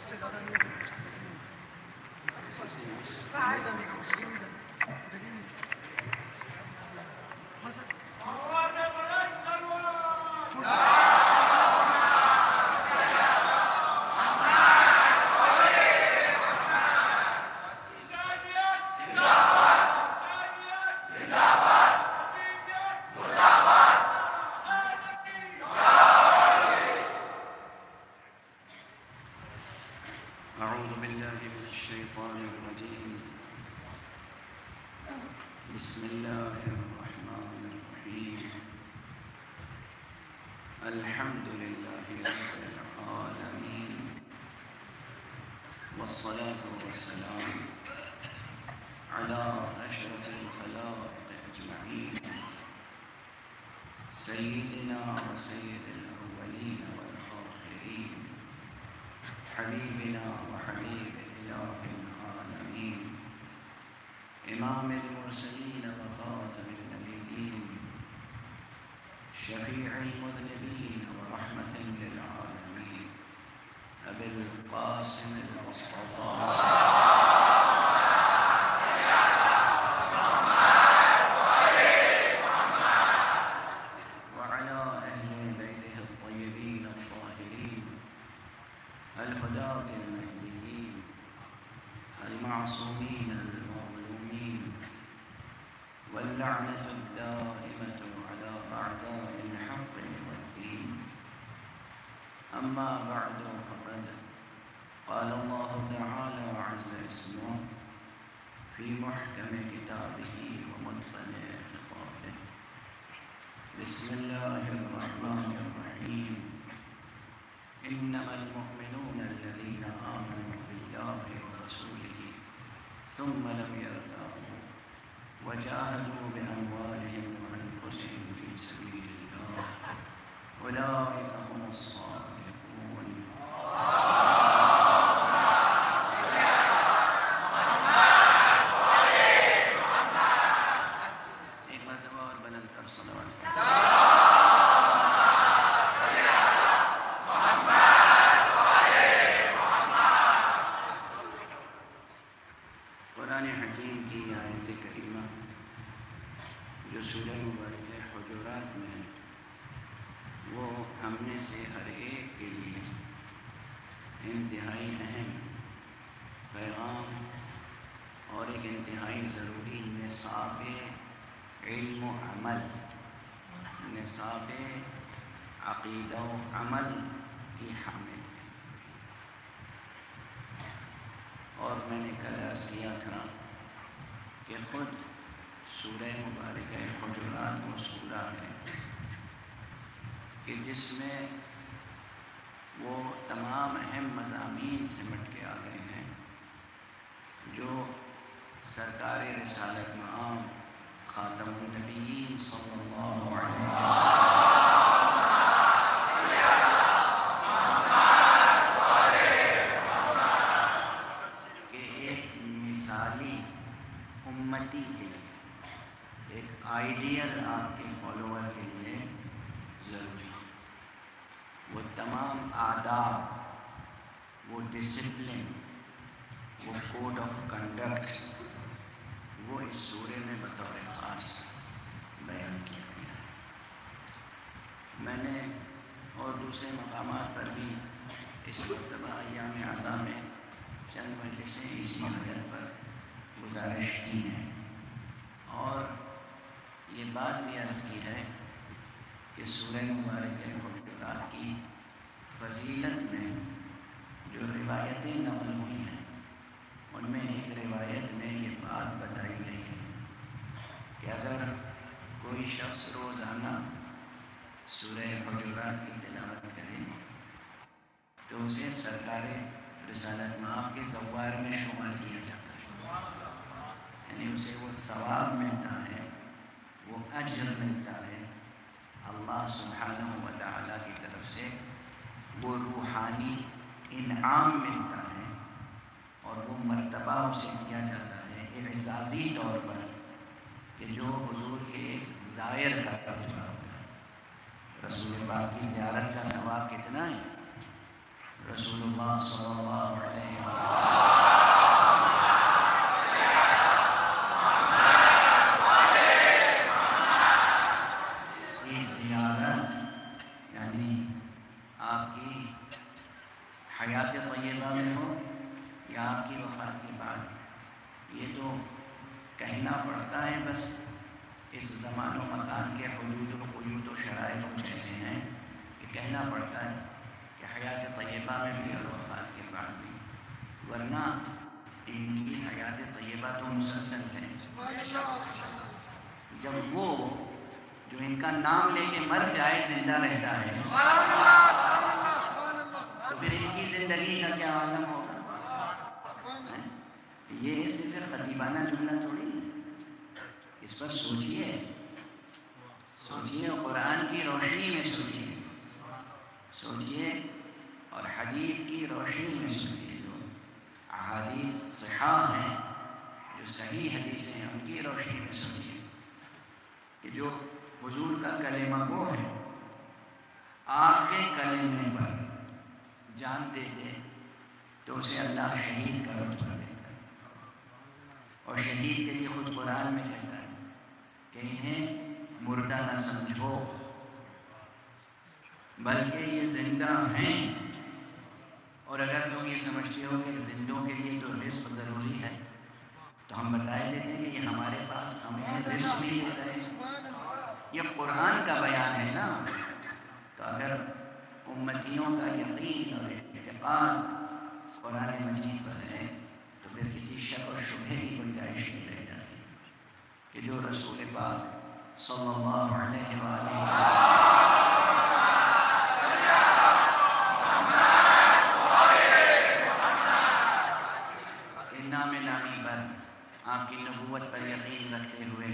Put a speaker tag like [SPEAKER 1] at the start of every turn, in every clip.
[SPEAKER 1] سے زیادہ نہیں ہونا چاہیے آئے جانے کا مسئلہ نہیں جگہ نہیں بس
[SPEAKER 2] أعوذ بالله من الشيطان الرجيم. بسم الله الرحمن الرحيم. الحمد لله رب العالمين والصلاة والسلام على أشرف الخلائق أجمعين سيدنا وسيد الأولين والآخرين حبيبنا وحبيب إله العالمين إمام المرسلين وخاتم النبيين شفيع المذنبين ورحمة للعالمين أبي القاسم المصطفى وعلى أهل بيته الطيبين الطاهرين الهداة المهديين المعصومين المظلومين واللعنة الدائمة على أعداء الحق والدين. أما بعد فقد قال الله تعالى عز اسمه في محكم كتابه ومتقن خطابه. بسم الله الرحمن الرحيم. إنما المؤمنون الذين آمنوا بالله ورسوله ثم لم يرتابوا وجاهدوا بأموالهم وأنفسهم في سبيل الله أولئك هم الصادقون. ایک مرتبہ اور بلند تر صلوات. قرآن حکیم کی آیت کریمہ جو سورہ مبارکہ حجرات میں ہے وہ ہم میں سے ہر ایک کے لیے انتہائی اہم پیغام اور ایک انتہائی ضروری نصاب علم و عمل، نصاب عقیدہ و عمل کی حامل. اور میں نے کل عرض کیا تھا کہ خود سورہ مبارکہ حجرات وہ سورہ ہے کہ جس میں وہ تمام اہم مضامین سمٹ کے آ گئے ہیں جو سرکار رسالت مآب خاتم النبیین صلی اللہ علیہ وسلم امتی کے لیے، ایک آئیڈیل آپ کے فالوور کے لیے ضروری ہے. وہ تمام آداب، وہ ڈسپلن، وہ کوڈ آف کنڈکٹ وہ اس سورے میں بطور خاص بیان کیا گیا ہے. میں نے اور دوسرے مقامات پر بھی اس مرتبہ ایام عزا میں چند مجلسیں اسی حالت پر گزارش کی ہیں اور یہ بات بھی عرض کی ہے کہ سورہ مبارکہ حجرات کی فضیلت میں جو روایتیں نقل ہوئی ہیں ان میں ایک روایت میں یہ بات بتائی گئی ہے کہ اگر کوئی شخص روزانہ سورہ حجرات کی تلاوت کرے تو اسے سرکار رسالت مآب کے زوار میں شمار کیا جاتا ہے، یعنی اسے وہ ثواب ملتا ہے، وہ اجر ملتا ہے اللہ سبحانہ و تعالیٰ کی طرف سے، وہ روحانی انعام ملتا ہے اور وہ مرتبہ اسے دیا جاتا ہے اعزازی طور پر کہ جو حضور کے ایک زائر کا رتبہ ہوتا ہے. رسول پاک کی زیارت کا ثواب کتنا ہے؟ رسول اللہ صلی اللہ علیہ وسلم کی زیارت، یعنی آپ کی حیات طیبہ میں ہو یا آپ کی وفات کے بعد، یہ تو کہنا پڑتا ہے بس اس زمان و مکان کے حدود و قیود و شرائط کچھ ایسے ہیں کہ کہنا پڑتا ہے کہ حیات طیبہ میں بھی اور وفات کے بعد بھی، ورنہ ان کی حیات طیبہ تو مسلسل ہے۔ جب وہ جو ان کا نام لے کے مر جائے زندہ رہتا ہے تو پھر ان کی زندگی کا کیا عالم ہوگا؟ یہ صرف خطیبانہ جملہ تھوڑی ہے، اس پر سوچئے، قرآن کی روشنی میں سوچئے اور حدیث کی روشنی میں سوچئے، جو احادیث صحاح ہیں، جو صحیح حدیث ہیں، ان کی روشنی میں سوچئے کہ جو حضور کا کلمہ گو ہے، آپ کے کلمے پر جان دے دے تو اسے اللہ شہید کا رتبہ دیتا ہے، اور شہید کے لیے خود قرآن میں کہتا ہے کہ انہیں مردہ نہ سمجھو بلکہ یہ زندہ ہیں، اور اگر تم یہ سمجھتے ہو کہ زندوں کے لیے تو رزق ضروری ہے تو ہم بتائے دیتے ہیں کہ یہ ہمارے پاس ہمیں رزق بھی دیتا ہے، یہ قرآن کا بیان ہے نا۔ تو اگر امتیوں کا یقین اور اعتقاد قرآن مجید پر ہے تو پھر کسی شک و شبہ کی گنجائش نہیں رہ جاتی کہ جو رسول پاک صلی اللہ علیہ وآلہ کے نام نامی پر، آپ کی نبوت پر یقین رکھتے ہوئے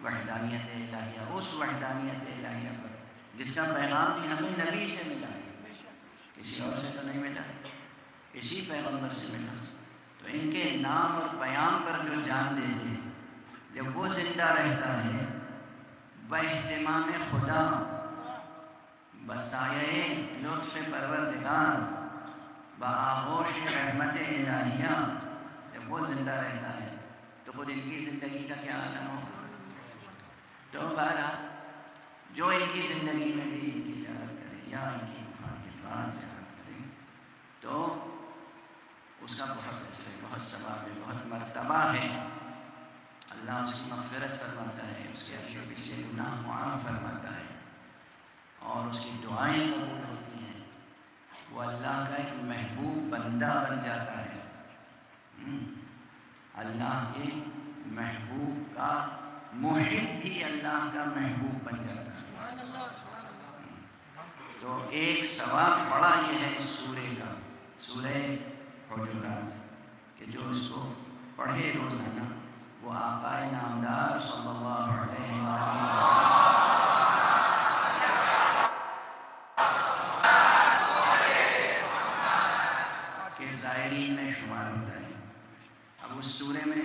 [SPEAKER 2] وحدانیت الہیہ، اس وحدانیت الہیہ پر جس کا پیغام بھی ہمیں نبی سے ملا ہے، کسی اور سے تو نہیں ملا ہے، اسی پیغمبر سے ملا، تو ان کے نام اور پیام پر جو جان دے دے، جب وہ زندہ رہتا ہے باہتمام خدا، بسایہ لطف پروردگار، بآغوش رحمت الہیہ، جب وہ زندہ رہتا ہے تو خود ان کی زندگی کا کیا عالم ہوگا۔ تو بہرحال جو ان کی زندگی میں بھی ان کی زیارت کرے یا ان کی وفات کے بعد زیارت کرے تو اس کا بہت اجر ہے، بہت ثواب ہے، بہت مرتبہ ہے، اللہ اس کی مغفرت فرماتا ہے، اس کے اجر پیچھے گناہ معاف فرماتا ہے، اور اس کی دعائیں قبول ہوتی ہیں، وہ اللہ کا ایک محبوب بندہ بن جاتا ہے، اللہ کے محبوب کا محب بھی اللہ کا محبوب بن جاتا ہے۔ تو ایک ثواب بڑا یہ ہے اس سورے کا، سورہ حجرات، کہ جو اس کو پڑھے روزانہ وہ آقا نامدار صلی اللہ علیہ وسلم کے زائرین میں شمار ہوتا ہے۔ اب اس سورے میں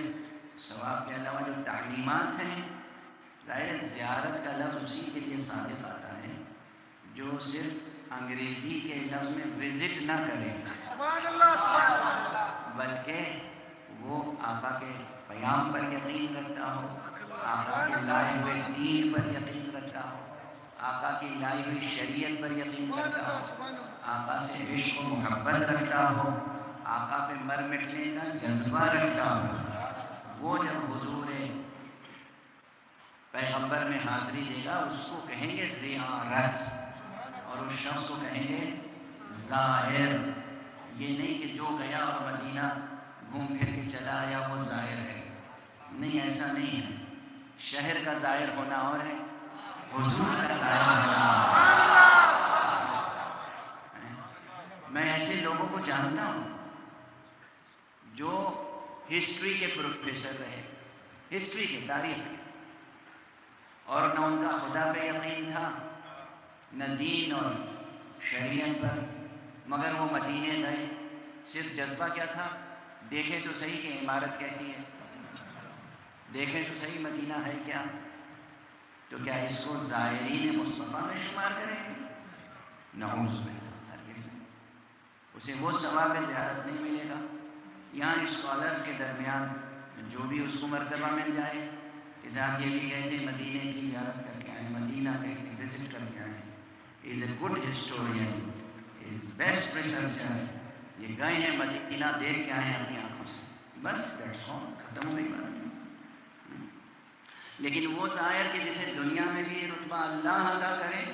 [SPEAKER 2] ثواب کے علاوہ جو تعلیمات ہیں، ظاہر زیارت کا لفظ اسی کے لیے صادق آتا ہے جو صرف انگریزی کے لفظ میں وزٹ نہ کرے، بلکہ وہ آقا کے پیام پر یقین رکھتا ہو، آقا کے لائے ہوئے دین پر یقین رکھتا ہو، آقا کی لائی ہوئی شریعت پر یقین رکھتا ہو، آقا سے عشق و محبت رکھتا ہو، آقا پہ مر مٹنے کا جذبہ رکھتا ہو، وہ جب حضور پیغمبر میں حاضری دے گا اس کو کہیں گے زیارت، اور اس شخص کو کہیں گے زائر۔ یہ نہیں کہ جو گیا اور مدینہ گھوم پھر کے چلا آیا وہ زائر ہے، نہیں، ایسا نہیں ہے، شہر کا زائر ہونا اور ہے، حضور کا زائر ہونا اور ہے۔ میں ایسے لوگوں کو جانتا ہوں جو ہسٹری کے پروفیسر رہے، ہسٹری کے، تاریخ کے، اور نہ ان کا خدا پہ یقین تھا نہ دین اور شریعت پر، مگر وہ مدینے گئے، صرف جذبہ کیا تھا، دیکھیں تو صحیح کہ عمارت کیسی ہے، دیکھیں تو صحیح مدینہ ہے کیا، تو کیا اس کو زائرین مصطفیٰ میں شمار کریں گے؟ نعوذ باللہ، ہرگز نہیں۔ اسے وہ ثواب زیارت نہیں ملے گا۔ یہاں اسکالرس کے درمیان جو بھی اس کو مرتبہ مل جائے کہ صاحب یہ بھی گئے تھے مدینے کی زیارت کر کے آئے، مدینہ گئے تھے وزٹ کر کے آئے، is a good historian, is best researcher, یہ گئے ہیں مدینہ دیکھ کے آئے ہیں اپنی آنکھوں سے، بس دیٹس آل، ختم ہو گئی بات۔ لیکن وہ ظاہر کہ جسے دنیا میں بھی رتبہ اللہ عطا کرے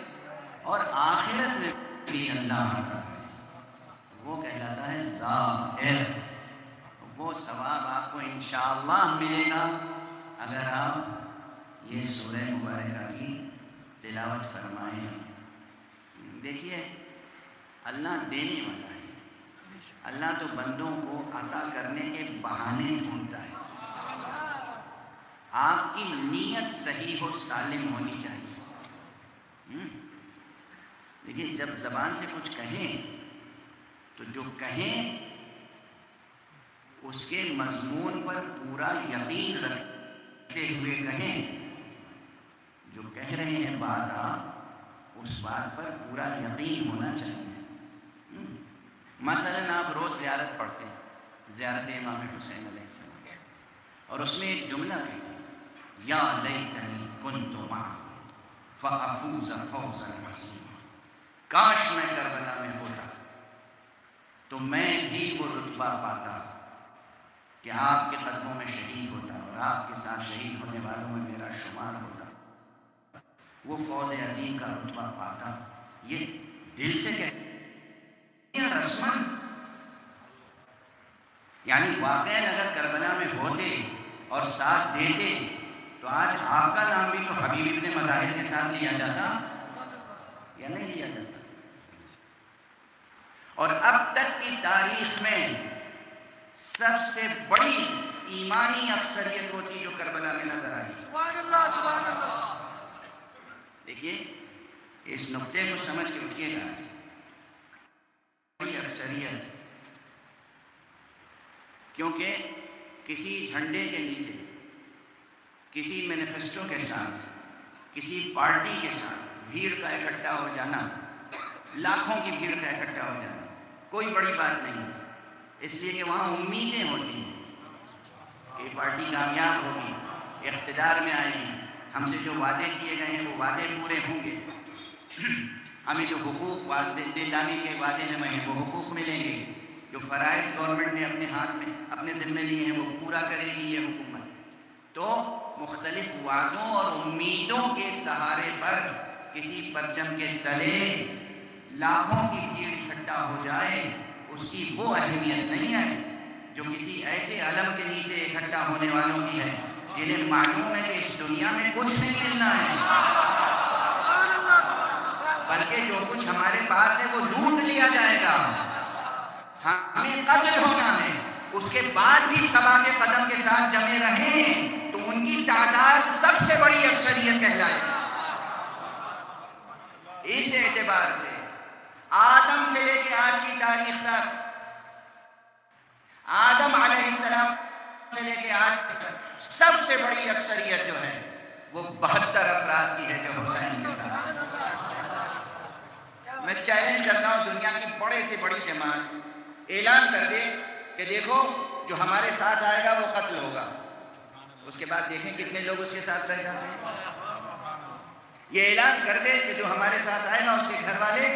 [SPEAKER 2] اور آخرت میں بھی اللہ عطا کرے، وہ کہلاتا ہے ظاہر۔ وہ ثواب آپ کو انشاءاللہ ملے گا اگر آپ یہ سورہ مبارکہ کی تلاوت فرمائیں۔ دیکھیے اللہ دینے والا ہے، اللہ تو بندوں کو عطا کرنے کے بہانے ڈھونڈتا ہے۔ آپ کی نیت صحیح و سالم ہونی چاہیے۔ دیکھیے جب زبان سے کچھ کہیں تو جو کہیں اس کے مضمون پر پورا یقین رکھتے ہوئے کہیں، جو کہہ رہے ہیں بات آپ اس بات پر پورا یقین ہونا چاہیے۔ مثلاً آپ روز زیارت پڑھتے ہیں، زیارت امام حسین علیہ السلام، اور اس میں ایک جملہ کہتے ہیں یا لیتنی کنت معہم فافوز فوزا عظیما، کاش میں کربلا میں ہوتا تو میں بھی وہ رتبہ پاتا کہ آپ کے قدموں میں شہید ہوتا اور آپ کے ساتھ شہید ہونے والوں میں میرا شمار ہوتا، وہ فوز عظیم کا رتبہ پاتا۔ یہ دل سے کہتے ہیں رسمن، یعنی واقعاً اگر کربلا میں ہوتے اور ساتھ دیتے تو آج آپ کا نام بھی تو حبیب ابن مظاہر کے ساتھ لیا جاتا یا نہیں لیا جاتا؟ اور اب تک کی تاریخ میں سب سے بڑی ایمانی اکثریت ہوتی جو کربلا میں نظر آئی۔
[SPEAKER 1] سبحان اللہ سبحان اللہ۔
[SPEAKER 2] دیکھیے اس نقطے کو سمجھ کے اٹھیے گا، بڑی اکثریت، کیونکہ کسی جھنڈے کے نیچے، کسی مینیفیسٹو کے ساتھ، کسی پارٹی کے ساتھ بھیڑ کا اکٹھا ہو جانا، لاکھوں کی بھیڑ کا اکٹھا ہو جانا کوئی بڑی بات نہیں، اس لیے کہ وہاں امیدیں ہوتی ہیں کہ پارٹی کامیاب ہوگی، اقتدار میں آئے گی، ہم سے جو وعدے کیے گئے ہیں وہ وعدے پورے ہوں گے، ہمیں جو حقوق دلانے کے وعدے میں ہیں وہ حقوق ملیں گے، جو فرائض گورنمنٹ نے اپنے ہاتھ میں اپنے ذمے لیے ہیں وہ پورا کرے گی یہ حکومت۔ تو مختلف وعدوں اور امیدوں کے سہارے پر کسی پرچم کے تلے لاکھوں کی بھیڑ اکٹھا ہو جائے، اس کی وہ اہمیت نہیں ہے جو کسی ایسے علم کے نیچے اکٹھا ہونے والوں کی ہے جنہیں معلوم ہے کہ اس دنیا میں کچھ نہیں ملنا ہے، بلکہ جو کچھ ہمارے پاس ہے وہ لوٹ لیا جائے گا، ہمیں قتل ہونا ہے، اس کے بعد بھی صبا کے قدم کے ساتھ جمے رہیں تو ان کی تعداد سب سے بڑی اکثریت کہلائے گی۔ اس اعتبار سے آدم سے لے کے آج کی تاریخ تک، آدم علیہ السلام سے لے کے آج تک سب سے بڑی اکثریت جو ہے وہ 72 افراد کی ہے جو حسین کے ساتھ۔ میں چیلنج کرتا ہوں دنیا کی بڑے سے بڑی جماعت اعلان کر دے کہ دیکھو جو ہمارے ساتھ آئے گا وہ قتل ہوگا، اس کے بعد دیکھیں کتنے لوگ اس کے ساتھ رہ جاتے ہیں۔ یہ اعلان کر دے کہ جو ہمارے ساتھ آئے گا اس کے گھر والے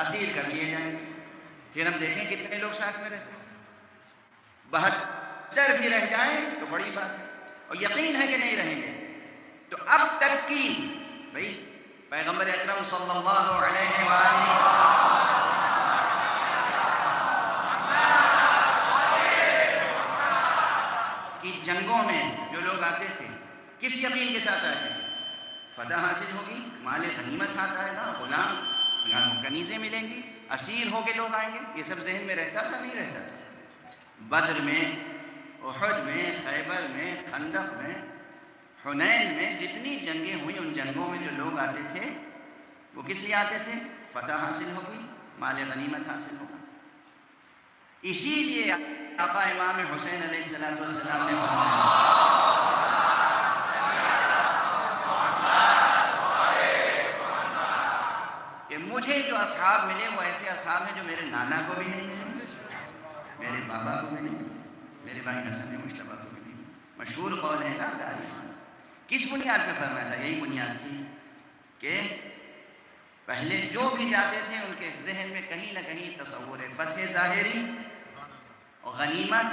[SPEAKER 2] اسیر کر لیے جائیں گے، پھر ہم دیکھیں کتنے لوگ ساتھ میں رہتے ہیں۔ 72 بھی رہ جائیں تو بڑی بات ہے، اور یقین ہے کہ نہیں رہیں گے۔ تو اب تک کی بھائی پیغمبر اکرم صلی اللہ علیہ وآلہ کی جنگوں میں جو لوگ آتے تھے کس یقین کے ساتھ آتے تھے؟ فتح حاصل ہوگی، مال غنیمت ہاتھ آئے گا، غلام کنیزیں ملیں گی، اسیر ہو کے لوگ آئیں گے، یہ سب ذہن میں رہتا تھا نہیں رہتا تھا؟ بدر میں، احد میں، خیبر میں، خندق میں، حنین میں جتنی جنگیں ہوئی ان جنگوں میں جو لوگ آتے تھے وہ کس لیے آتے تھے؟ فتح حاصل ہوگی، مال غنیمت حاصل ہوگا۔ اسی لیے آقا امام حسین علیہ السلام نے کہ مجھ مجھے جو اصحاب ملے وہ ایسے اصحاب ہیں جو میرے نانا کو بھی نہیں ملے، میرے بابا کو بھی نہیں ملے، میرے بھائی حسن مشتبہ کو بھی نہیں ملے۔ مشہور قول ہے نا تاریخ، کس بنیاد پہ فرمایا تھا؟ یہی بنیاد تھی کہ پہلے جو بھی جاتے تھے ان کے ذہن میں کہیں نہ کہیں تصور فتح ظاہری اور غنیمت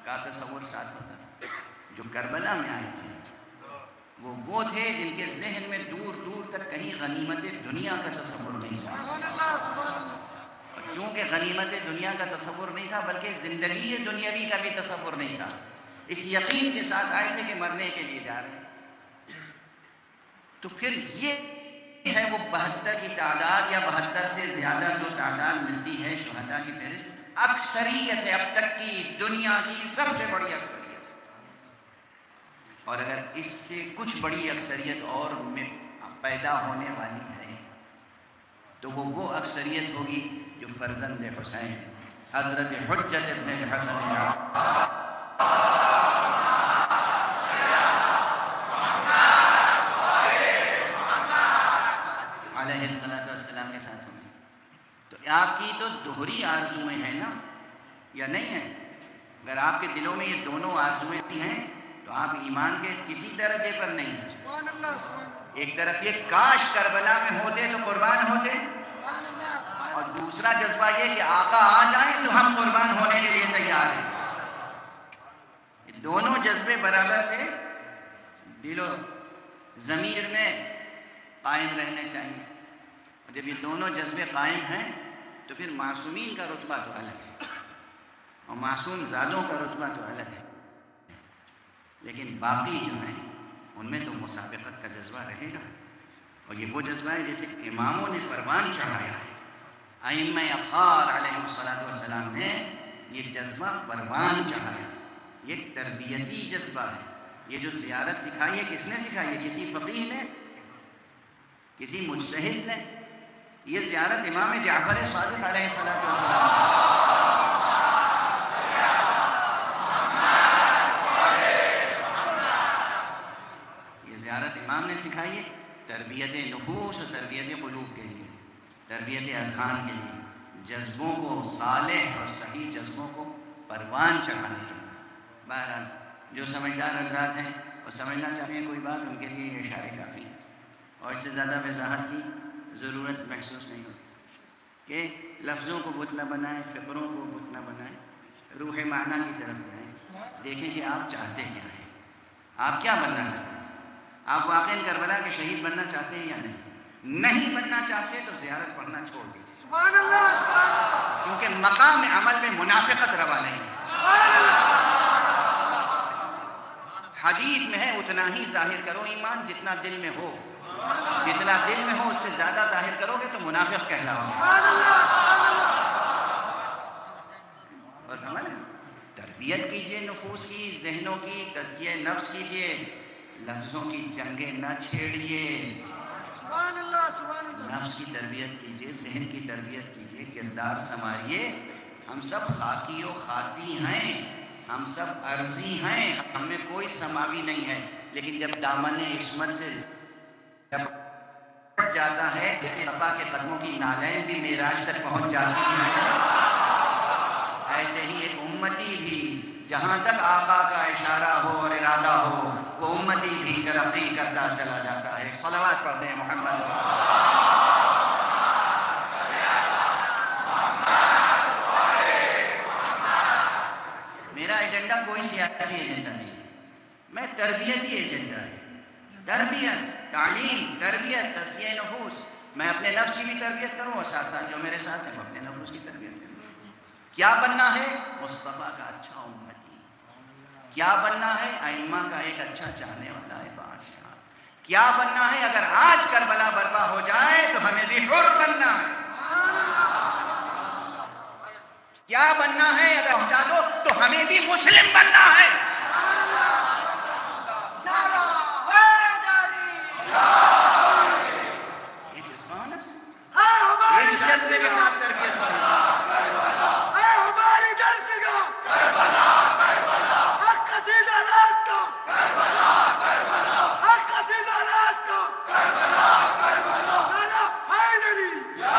[SPEAKER 2] کا تصور ساتھ ہوتا تھا۔ جو کربلا میں آئے تھے وہ تھے جن کے ذہن میں دور دور تک کہیں غنیمت دنیا کا تصور نہیں تھا،
[SPEAKER 1] سبحان اللہ سبحان اللہ۔
[SPEAKER 2] اور چونکہ غنیمت دنیا کا تصور نہیں تھا بلکہ زندگی دنیاوی کا بھی تصور نہیں تھا، اس یقین کے ساتھ آئے تھے کہ مرنے کے لیے جا رہے ہیں، تو پھر یہ ہے وہ 72 کی تعداد یا 72 سے زیادہ جو تعداد ملتی ہے شہداء کی فہرست، اکثریت ہے اب تک کی دنیا کی سب سے بڑی اکثریت۔ اور اگر اس سے کچھ بڑی اکثریت اور میں پیدا ہونے والی ہے تو وہ اکثریت ہوگی جو فرزند حسین حضرت حجت ابن الحسن علیہ السلام کے ساتھ ہوگی۔ تو آپ کی تو دوہری آرزویں ہیں نا، یا نہیں ہیں؟ اگر آپ کے دلوں میں یہ دونوں آرزویں ہیں تو آپ ایمان کے کسی درجے پر نہیں ہیں۔
[SPEAKER 1] سبحان اللہ سبحان اللہ۔
[SPEAKER 2] ایک طرف یہ کاش کربلا میں ہوتے تو قربان ہوتے، اور دوسرا جذبہ یہ کہ آقا آ جائیں تو ہم قربان ہونے کے لیے تیار ہیں۔ یہ دونوں جذبے برابر سے دل و ضمیر میں قائم رہنے چاہیے، اور جب یہ دونوں جذبے قائم ہیں تو پھر معصومین کا رتبہ تو الگ ہے اور معصوم زادوں کا رتبہ تو الگ ہے، لیکن باقی جو ہیں ان میں تو مسابقت کا جذبہ رہے گا، اور یہ وہ جذبہ ہے جیسے اماموں نے پروان چڑھایا ہے، ائمہ اطہار علیہ السلام نے یہ جذبہ پروان چڑھایا، یہ ایک تربیتی جذبہ ہے۔ یہ جو زیارت سکھائی ہے کس نے سکھائی ہے؟ کسی فقیہ نے، کسی مجتہد نے؟ یہ زیارت امام جعفر صادق علیہ السلام امام نے سکھائی ہے، تربیت نفوس اور تربیت قلوب کے لیے، تربیت اذہان کے لیے، جذبوں کو صالح اور صحیح جذبوں کو پروان چڑھانے کے لیے۔ بہرحال جو سمجھدار حضرات ہیں اور سمجھنا چاہتے ہیں کوئی بات، ان کے لیے یہ اشارے کافی ہیں، اور اس سے زیادہ وضاحت کی ضرورت محسوس نہیں ہوتی کہ لفظوں کو بت نہ بنائیں، فقروں کو بت نہ بنائیں، روح معنی کی طرف جائیں، دیکھیں کہ آپ چاہتے کیا ہیں، آپ کیا بننا چاہتے ہیں، آپ واقعی کربلا کے شہید بننا چاہتے ہیں یا نہیں بننا چاہتے تو زیارت پڑھنا چھوڑ دیجیے،
[SPEAKER 1] سبحان اللہ سبحان اللہ۔
[SPEAKER 2] کیونکہ مقام عمل میں منافقت روا نہیں ہے۔
[SPEAKER 1] سبحان اللہ۔
[SPEAKER 2] حدیث میں ہے اتنا ہی ظاہر کرو ایمان جتنا دل میں ہو، جتنا دل میں ہو اس سے زیادہ ظاہر کرو گے تو منافق کہلاؤ گے۔
[SPEAKER 1] سبحان اللہ سبحان اللہ۔
[SPEAKER 2] اور سمجھ تربیت کیجئے نفوس کی، ذہنوں کی، تزکیہ نفس کیجئے، لفظوں کی جنگیں نہ چھیڑیے،
[SPEAKER 1] سبحان اللہ سبحان اللہ۔
[SPEAKER 2] نفس کی تربیت کیجئے، ذہن کی تربیت کیجئے، کردار سنواریے۔ ہم سب خاکی و خاطی ہیں، ہم سب عرضی ہیں، ہم میں کوئی سماوی نہیں ہے، لیکن جب دامن عصمت سے جب جاتا ہے جیسے صفا کے قدموں کی نالین بھی معراج تک پہنچ جاتی ہیں، ایسے ہی ایک امتی بھی جہاں تک آقا کا اشارہ ہو اور ارادہ ہو وہ امتی بھی ترقی کرتا چلا جاتا ہے۔ صلوات پڑھتے ہیں محمد۔ میرا ایجنڈا کوئی سیاسی ایجنڈا نہیں ہے، میں تربیتی ایجنڈا ہے، تربیت، تعلیم، تربیت، تزکیہ نفوس۔ میں اپنے نفس کی بھی تربیت کروں اور ساتھ ساتھ جو میرے ساتھ ہیں وہ اپنے نفس کی تربیت کروں۔ کیا بننا ہے؟ مصطفیٰ کا اچھا امتی۔ کیا بننا ہے؟ ائمہ کا ایک اچھا چاہنے والا ہے بادشاہ۔ کیا بننا ہے؟ اگر آج کربلا برپا ہو جائے تو ہمیں بھی حر بننا ہے۔ کیا بننا ہے؟ اگر پہنچا دو تو ہمیں بھی مسلم بننا ہے۔ یہ جذبہ ہونا چاہیے، اس جذبے کے ساتھ تربیت کرنا۔
[SPEAKER 1] حق سیدھا راستہ، کربلا کربلا، نعرہ حیدری، یا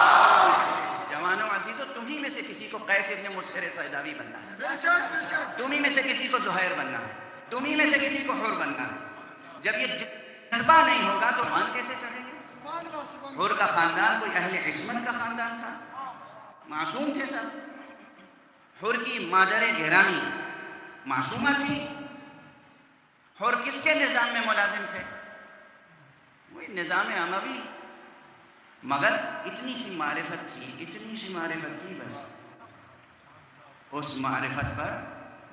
[SPEAKER 2] بننا ہے،
[SPEAKER 1] بے شک بے شک.
[SPEAKER 2] تمہیں میں سے کسی کو زہیر بننا ہے، تمہیں میں سے کسی کو حور بننا ہے. جب یہ جذبہ نہیں ہوگا تو ایمان کیسے چڑھیں گے؟
[SPEAKER 1] سبحان اللہ سبحان
[SPEAKER 2] حور
[SPEAKER 1] اللہ.
[SPEAKER 2] کا خاندان کوئی اہل عصمت کا خاندان تھا، معصوم تھے سب. حور کی مادر گرامی معصومہ تھی. حور کس کے نظام میں ملازم تھے؟ وہی نظام اموی. مگر اتنی سی معرفت تھی بس. اس معرفت پر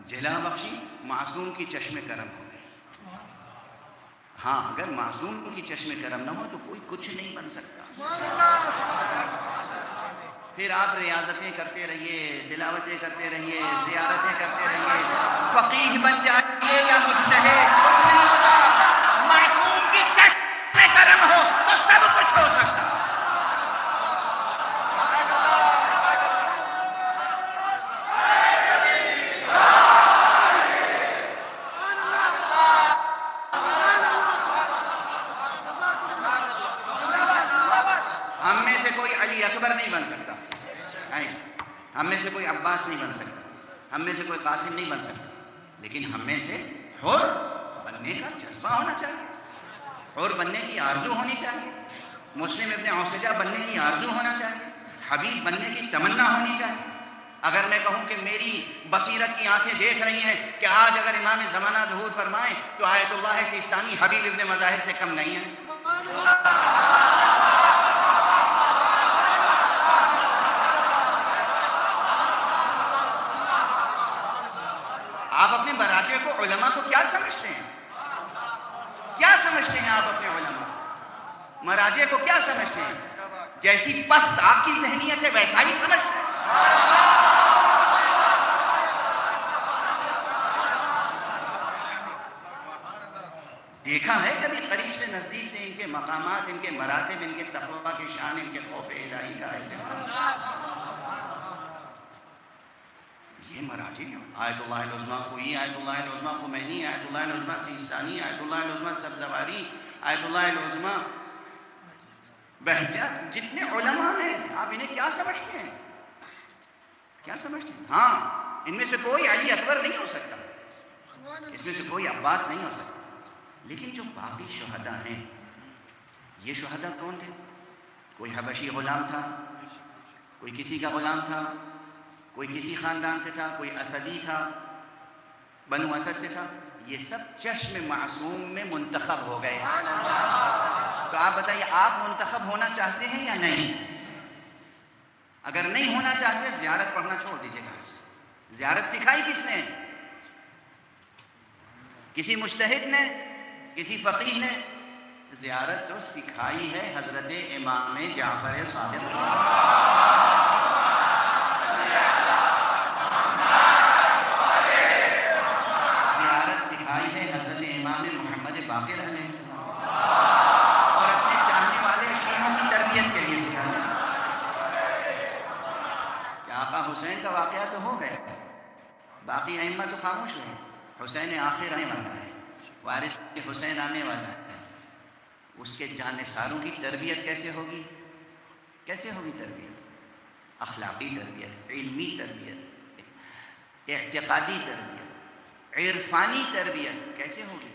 [SPEAKER 2] جلا بخشی، معصوم کی چشم کرم ہو گئی. ہاں اگر معصوم کی چشم کرم نہ ہو تو کوئی کچھ نہیں بن سکتا.
[SPEAKER 1] سبحان اللہ سبحان اللہ.
[SPEAKER 2] پھر آپ ریاضتیں کرتے رہیے، تلاوتیں کرتے رہیے، زیارتیں کرتے رہیے، فقیہ بن جائیے یا مجتہد، کچھ نہیں ہوتا. معصوم کی چشم کرم ہو تو سب کچھ ہو سکتا. ہم میں سے کوئی علی اکبر نہیں بن سکتا، ہم میں سے کوئی عباس نہیں بن سکتا، ہم میں سے کوئی قاسم نہیں بن سکتا. لیکن ہم میں سے حور بننے کا جذبہ ہونا چاہیے، حور بننے کی آرزو ہونی چاہیے، مسلم ابن عوسجہ بننے کی آرزو ہونا چاہیے، حبیب بننے کی تمنا ہونی چاہیے. اگر میں کہوں کہ میری بصیرت کی آنکھیں دیکھ رہی ہیں کہ آج اگر امام زمانہ ظہور فرمائیں تو آیت اللہ سیستانی حبیب ابن مظاہر سے کم نہیں ہے.
[SPEAKER 1] سبحان اللہ.
[SPEAKER 2] آپ اپنے مراجع کو، علماء کو کیا سمجھتے ہیں؟ کیا سمجھتے ہیں آپ اپنے علماء مراجع کو؟ کیا سمجھتے ہیں؟ جیسی پست آپ کی ذہنیت ہے ویسا ہی سمجھتے ہیں. دیکھا ہے کبھی قریب سے نزدیک سے ان کے مقامات، ان کے مراتب، ان کے تقویٰ کی شان، ان کے خوف الہی کا اہتمام؟ یہ مراجع ہیں. آیت اللہ العظمیٰ خوئی، آیت اللہ العظمیٰ خمینی، آیت اللہ العظمیٰ سیستانی، آیت اللہ العظمیٰ سبزواری، آیت اللہ العظمیٰ بہجت. جتنے علماء ہیں آپ انہیں کیا سمجھتے ہیں؟ کیا سمجھتے ہیں؟ ہاں ان میں سے کوئی علی اکبر نہیں ہو سکتا، اس میں سے کوئی عباس نہیں ہو سکتا. لیکن جو باقی شہداء ہیں، یہ شہداء کون تھے؟ کوئی حبشی غلام تھا، کوئی کسی کا غلام تھا، کوئی کسی خاندان سے تھا، کوئی اسدی تھا، بنو اسد سے تھا. یہ سب چشم معصوم میں منتخب ہو گئے. تو آپ بتائیے آپ منتخب ہونا چاہتے ہیں یا نہیں؟ اگر نہیں ہونا چاہتے زیارت پڑھنا چھوڑ دیجیے گا. زیارت سکھائی کس نے؟ کسی مجتہد نے، کسی فقیہ نے؟ زیارت تو سکھائی ہے حضرت امام جعفر صادق. زیارت سکھائی ہے حضرت امام محمد باقر علیہ السلام، اور اپنے چاہنے والے شیعوں کی تربیت کے لیے سکھائی. کہ آقا حسین کا واقعہ تو ہو گیا، باقی ائمہ تو خاموش رہے. حسین آخر آنے والا ہے، وارث حسین آنے والا ہے. اس کے جانثاروں کی تربیت کیسے ہوگی؟ کیسے ہوگی تربیت؟ اخلاقی تربیت، علمی تربیت، اعتقادی تربیت، عرفانی تربیت کیسے ہوگی؟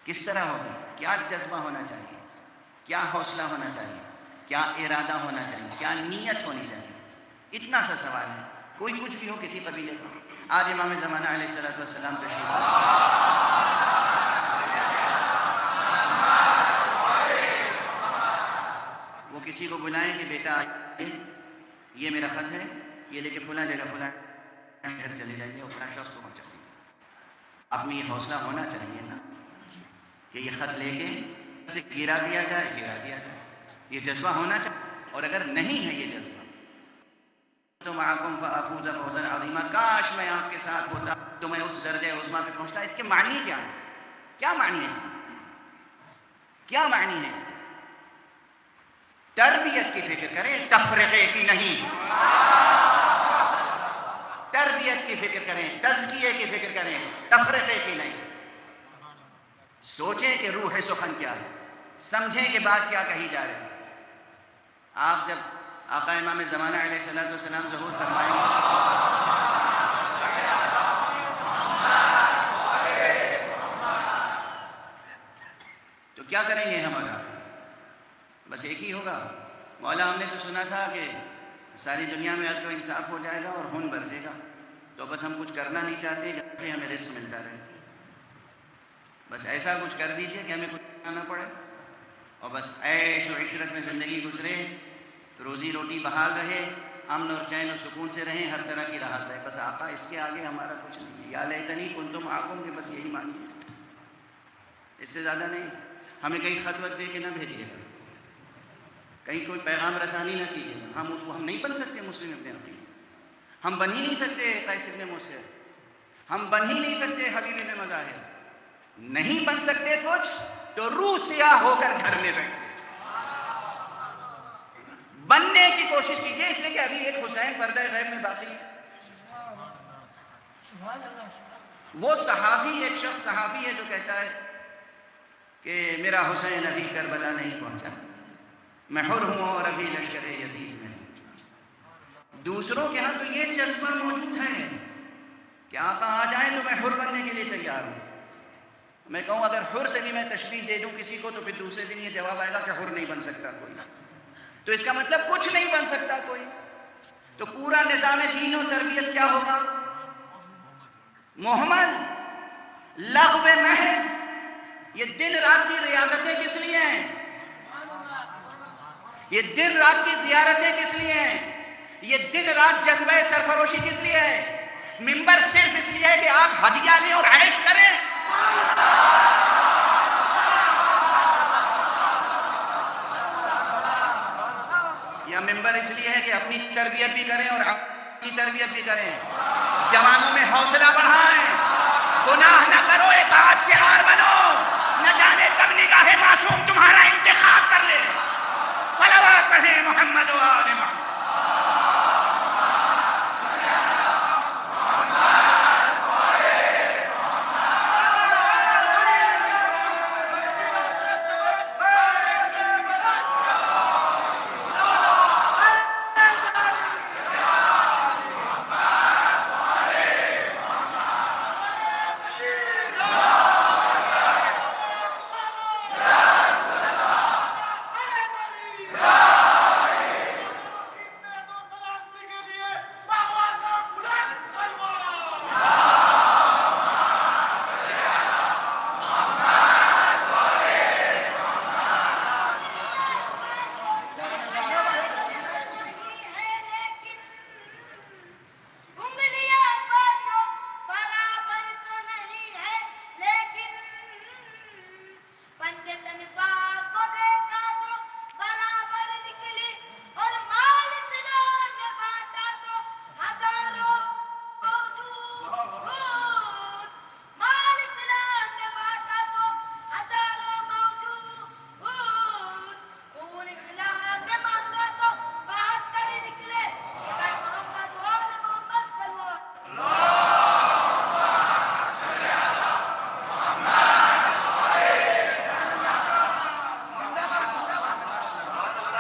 [SPEAKER 2] کس طرح ہوگی؟ کیا جذبہ ہونا چاہیے؟ کیا حوصلہ ہونا چاہیے؟ کیا ارادہ ہونا چاہیے؟ کیا نیت ہونی چاہیے؟ اتنا سا سوال ہے. کوئی کچھ بھی ہو کسی قبیلے کا. آج امام زمانہ علیہ السلام تشریف وہ کسی کو بلائیں کہ بیٹا یہ میرا خط ہے، یہ لے کے فلاں جگہ فلاں گھر چلے جائیے اور فلاں شخص کو پہنچا دیجیے. آپ میں یہ حوصلہ ہونا چاہیے نا کہ یہ خط لے کے گرا دیا جائے. یہ جذبہ ہونا چاہیے. اور اگر نہیں ہے یہ جذبہ تو معکم فافوز فوزا عظیما، کاش میں آپ کے ساتھ ہوتا تو میں اس درجہ عظمیٰ پہ پہنچتا. اس کے معنی کیا ہے؟ کیا معنی ہے اس کے؟ کیا معنی ہے اس کے؟ تربیت کی فکر کریں، تفرقے کی نہیں. تربیت کی فکر کریں، تزکیے کی فکر کریں، تفرقے کی نہیں. سوچیں کہ روح سخن کیا ہے، سمجھیں کہ بات کیا کہی جا رہی ہے. آپ جب آقا امام زمانہ علیہ السلام ظہور فرمائیں گے ہوگا؟ مولا ہم نے تو سنا تھا کہ ساری دنیا میں عدل و انصاف ہو جائے گا اور خون برسے گا، تو بس ہم کچھ کرنا نہیں چاہتے جب کہ ہمیں رزق ملتا رہے، بس ایسا کچھ کر دیجئے کہ ہمیں کچھ کرنا پڑے اور بس عیش و عشرت میں زندگی گزرے، روزی روٹی بحال رہے، امن اور چین و سکون سے رہیں، ہر طرح کی راحت رہے۔ بس آقا اس کے آگے ہمارا کچھ نہیں ہے، یا لیتنی کنت معکم، کہ بس یہی مانگیے، اس سے زیادہ نہیں۔ ہمیں کہیں خط وط دے کے نہ بھیجیے گا، کہیں کوئی پیغام رسانی نہ کیجیے گا، ہم نہیں بن سکتے مسلم ابن عقیل، ہم بن ہی نہیں سکتے قیس ابن مسلم، ہم بن ہی نہیں سکتے حبیب ابن مظاہر، نہیں بن سکتے کچھ تو روح سیاہ ہو کر گھر میں بیٹھے بننے کی کوشش کیجیے، اس لیے کہ ابھی ایک حسین پردہ غیب میں باقی ہے۔ وہ صحابی، ایک شخص صحابی ہے جو کہتا ہے کہ میرا حسین ابھی کربلا نہیں پہنچا، میں حر ہوں اور ابھی لشکر یزید میں ہوں۔ دوسروں کے ہاں تو یہ جذبہ موجود ہے کہ آقا آ جائیں تو میں حر بننے کے لیے تیار ہوں۔ میں کہوں اگر حر سے بھی میں تشبیہ دے دوں کسی کو تو پھر دوسرے دن یہ جواب آئے گا کہ حر نہیں بن سکتا کوئی، تو اس کا مطلب کچھ نہیں بن سکتا کوئی۔ تو پورا نظام دین و تربیت کیا ہوگا؟ محمل، لغو محض۔ یہ دن رات کی ریاضتیں کس لیے ہیں؟ یہ دن رات کی زیارتیں کس لیے ہیں؟ یہ دن رات جذبہ سرفروشی کس لیے ہے؟ ممبر صرف اس لیے ہے کہ آپ ہدیہ لیں اور عیش کریں؟ یا ممبر اس لیے ہے کہ اپنی تربیت بھی کریں اور اپنی تربیت بھی کریں، جوانوں میں حوصلہ بڑھائیں، گناہ نہ کرو، اطاعت شعار بنو، نہ جانے کب نگاہ معصوم تمہارا انتخاب کر لے۔ صلوات پڑھیں محمد و آل محمد۔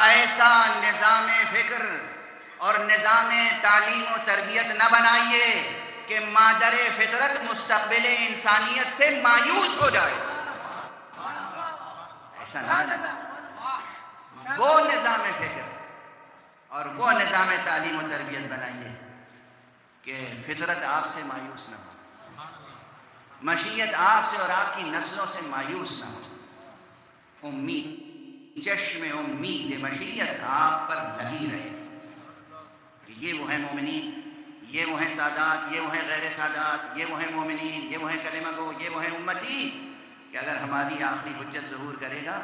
[SPEAKER 2] ایسا نظام فکر اور نظام تعلیم و تربیت نہ بنائیے کہ مادر فطرت مستقبل انسانیت سے مایوس ہو جائے، ایسا نہ بنائیے۔ وہ نظام فکر اور وہ نظام تعلیم و تربیت بنائیے کہ فطرت آپ سے مایوس نہ ہو، مشیت آپ سے اور آپ کی نسلوں سے مایوس نہ ہو، امید، چشم امید مشیت آپ پر لگی رہے کہ یہ وہ ہیں مومنین، یہ وہ ہیں سادات، یہ وہ ہیں غیر سادات، یہ وہ ہیں مومنین، یہ وہ ہیں کلمہ گو، یہ وہ ہیں امتی، کہ اگر ہماری آخری حجت ظہور کرے گا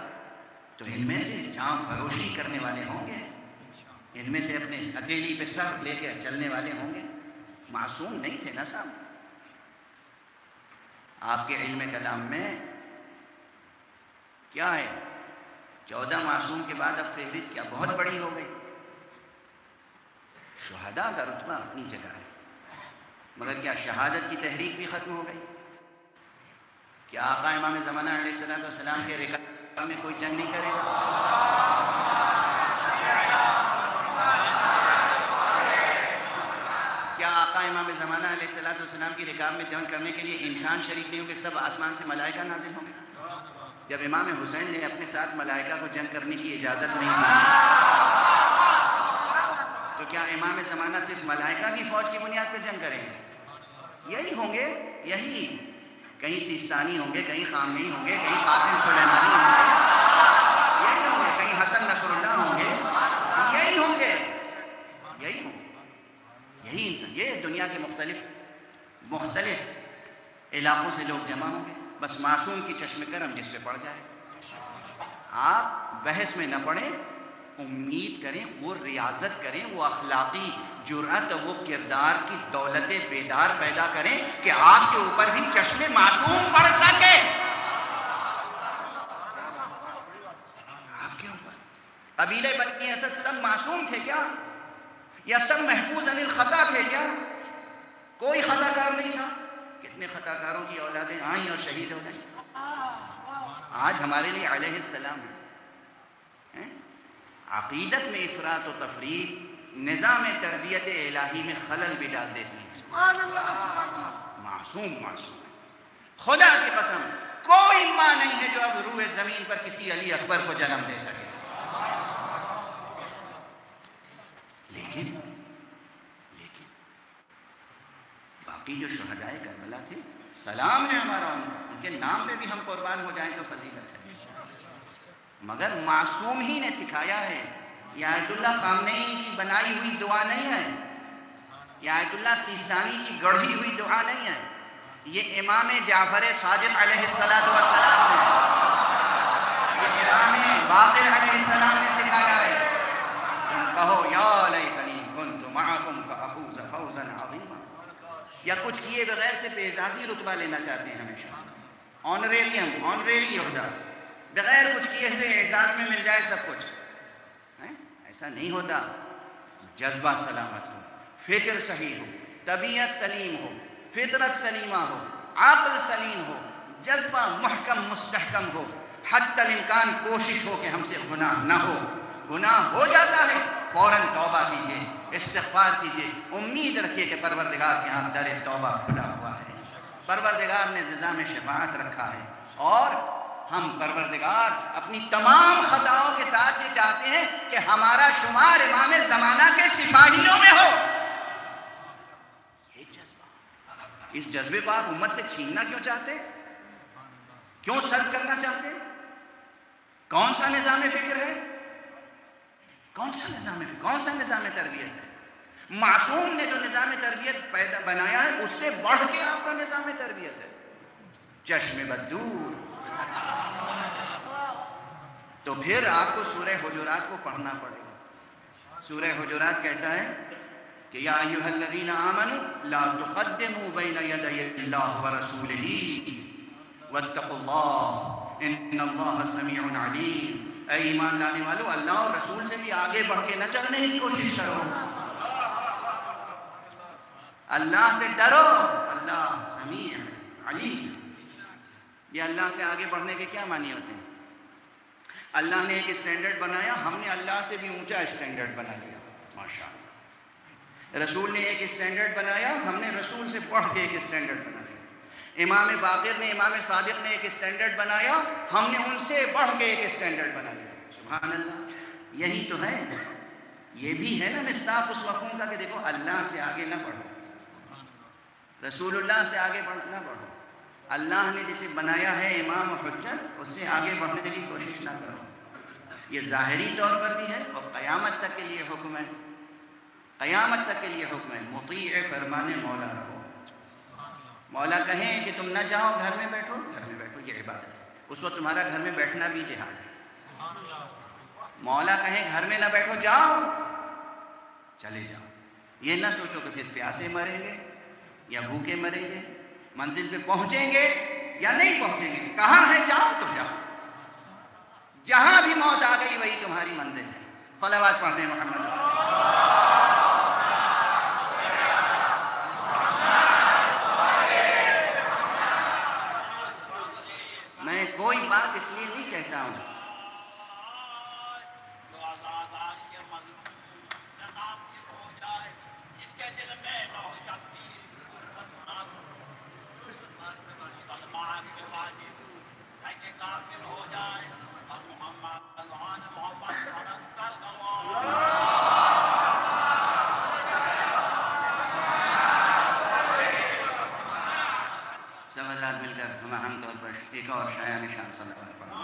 [SPEAKER 2] تو ان میں سے جاں فروشی کرنے والے ہوں گے، ان میں سے اپنے ہتھیلی پہ سر لے کے چلنے والے ہوں گے۔ معصوم نہیں تھے نا صاحب۔ آپ کے علم کلام میں کیا ہے؟ 14 معصوم کے بعد اب فہرست کیا بہت بڑی ہو گئی۔ شہداء کا رتبہ اپنی جگہ ہے، مگر کیا شہادت کی تحریک بھی ختم ہو گئی؟ کیا آقا امام زمانہ علیہ السلام کے رکاب میں کوئی جنگ نہیں کرے گا؟ کیا آقا امام زمانہ علیہ السلام کی رکاب میں جنگ کرنے کے لیے انسان شریک نہیں ہوں گے، سب آسمان سے ملائکہ نازل ہوں گے؟ جب امام حسین نے اپنے ساتھ ملائکہ کو جنگ کرنے کی اجازت نہیں دی تو کیا امام زمانہ صرف ملائکہ کی فوج کی بنیاد پہ جنگ کریں گے؟ یہی ہوں گے، یہی کہیں سیستانی ہوں گے، کہیں خامنئی ہوں گے، کہیں قاسم سلیمانی ہوں گے، یہی ہوں گے، کہیں حسن نصر اللہ ہوں گے، یہی ہوں گے، یہی ہوں گے، یہی انسان، یہ دنیا کے مختلف علاقوں سے لوگ جمع ہوں گے، بس معصوم کی چشم کرم جس پہ پڑ جائے۔ آپ بحث میں نہ پڑیں، امید کریں، وہ ریاضت کریں، وہ اخلاقی جرأت، وہ کردار کی دولت بیدار پیدا کریں کہ آپ کے اوپر بھی چشم معصوم پڑ سکے۔ آپ کے اوپر قبیلہ بنی اسد سب معصوم تھے کیا؟ یا سب محفوظ عن الخطا تھے کیا؟ کوئی خطا کار نہیں تھا؟ کتنے خطا کاروں کی اولادیں آئیں اور شہید ہو گئیں۔ آج ہمارے لیے علیہ السلام ہے۔ عقیدت میں افراط و تفریط نظام تربیت الہی میں خلل بھی ڈال دیتی ہے۔
[SPEAKER 1] سبحان اللہ، سبحان اللہ۔
[SPEAKER 2] معصوم خدا کی قسم کوئی ماں نہیں ہے جو اب روئے زمین پر کسی علی اکبر کو جنم دے سکے، لیکن باقی جو شہدائے کربلا تھے، سلام ہے ہمارا ان کے نام پہ بھی ہم قربان ہو جائیں تو فضیلت ہے، مگر معصوم ہی نے سکھایا ہے۔ یہ آیت اللہ خامنئی کی بنائی ہوئی دعا نہیں ہے، یہ آیت اللہ سیستانی کی گڑھی ہوئی دعا نہیں ہے، یہ امام جعفر صادق علیہ السلام ہے، یہ امام باقر علیہ السلام نے سکھایا ہے۔ تم کہو یا لیتنی کنت معکم فافوز فوزا عظیما، یا کچھ کیے بغیر صرف اعزازی رتبہ لینا چاہتے ہیں، ہمیشہ آنریری عہدہ، بغیر کچھ کیے ہوئے اعزاز میں مل جائے سب کچھ، ایسا نہیں ہوتا۔ جذبہ سلامت ہو، فکر صحیح ہو، طبیعت سلیم ہو، فطرت سلیمہ ہو، عقل سلیم ہو، جذبہ محکم مستحکم ہو، حتی الامکان کوشش ہو کہ ہم سے گناہ نہ ہو، گناہ ہو جاتا ہے فوراً توبہ کیجیے، استغفار کیجیے، امید رکھیے کہ پروردگار کے ہاں در توبہ کھلا ہوا ہے، پروردگار نے نظام شفاعت رکھا ہے، اور ہم پروردگار اپنی تمام خطاؤں کے ساتھ یہ چاہتے ہیں کہ ہمارا شمار امام زمانہ کے سپاہیوں میں ہو۔ یہ جذبہ، اس جذبے کو آپ امت سے چھیننا کیوں چاہتے؟ کیوں سلب کرنا چاہتے؟ کون سا نظام فکر ہے؟ کون سا نظام تربیت ہے؟ معصوم نے جو نظام تربیت پیدا بنایا ہے اس سے بڑھ کے آپ کا نظام تربیت ہے، چشم بددور۔ تو پھر آپ کو سورہ حجرات کو پڑھنا پڑے گا۔ سورہ حجرات کہتا ہے کہ یا ایھا الذین آمنوا لا تقدموا بین یدی اللہ ورسولہ واتقوا اللہ ان اللہ سمیع علیم۔ اے ایمان لانے والو، اللہ اور رسول سے بھی آگے بڑھ کے نہ چلنے کی کوشش کرو، اللہ سے ڈرو، اللہ سمیع علیم۔ یہ اللہ سے آگے بڑھنے کے کیا معنی ہوتے ہیں؟ اللہ نے ایک اسٹینڈرڈ بنایا، ہم نے اللہ سے بھی اونچا اسٹینڈرڈ بنا لیا، ماشاءاللہ۔ رسول نے ایک اسٹینڈرڈ بنایا، ہم نے رسول سے بڑھ کے ایک اسٹینڈرڈ بنا لیا۔ امام باقر نے، امام صادق نے ایک اسٹینڈرڈ بنایا، ہم نے ان سے بڑھ کے ایک اسٹینڈرڈ بنا لیا، سبحان اللہ۔ یہی تو ہے، یہ بھی ہے نا مصداق اس مفہوم کا کہ دیکھو اللہ سے آگے نہ بڑھو، رسول اللہ سے آگے نہ بڑھو، اللہ نے جسے بنایا ہے امام و حجت، اس سے آگے بڑھنے کی کوشش نہ کرو۔ یہ ظاہری طور پر بھی ہے اور قیامت تک کے لیے حکم ہے، قیامت تک کے لیے حکم ہے، مطیع فرمان مولا رہو۔ مولا کہیں کہ تم نہ جاؤ، گھر میں بیٹھو، گھر میں بیٹھو، یہ عبادت ہے، اس وقت تمہارا گھر میں بیٹھنا بھی جہاد ہے۔ مولا کہیں گھر میں نہ بیٹھو، جاؤ، چلے جاؤ، یہ نہ سوچو کہ پھر پیاسے مریں گے یا بھوکے مریں گے، منزل پہ پہنچیں گے یا نہیں پہنچیں گے، کہاں ہے جاؤ تو جاؤ، جہاں بھی موت آ گئی وہی تمہاری منزل ہے۔ صلوات پڑھتے ہیں محمد۔ میں کوئی بات اس لیے نہیں کہتا ہوں فراہم طور پر ایک اور شایع نشان صلوات پڑھیں۔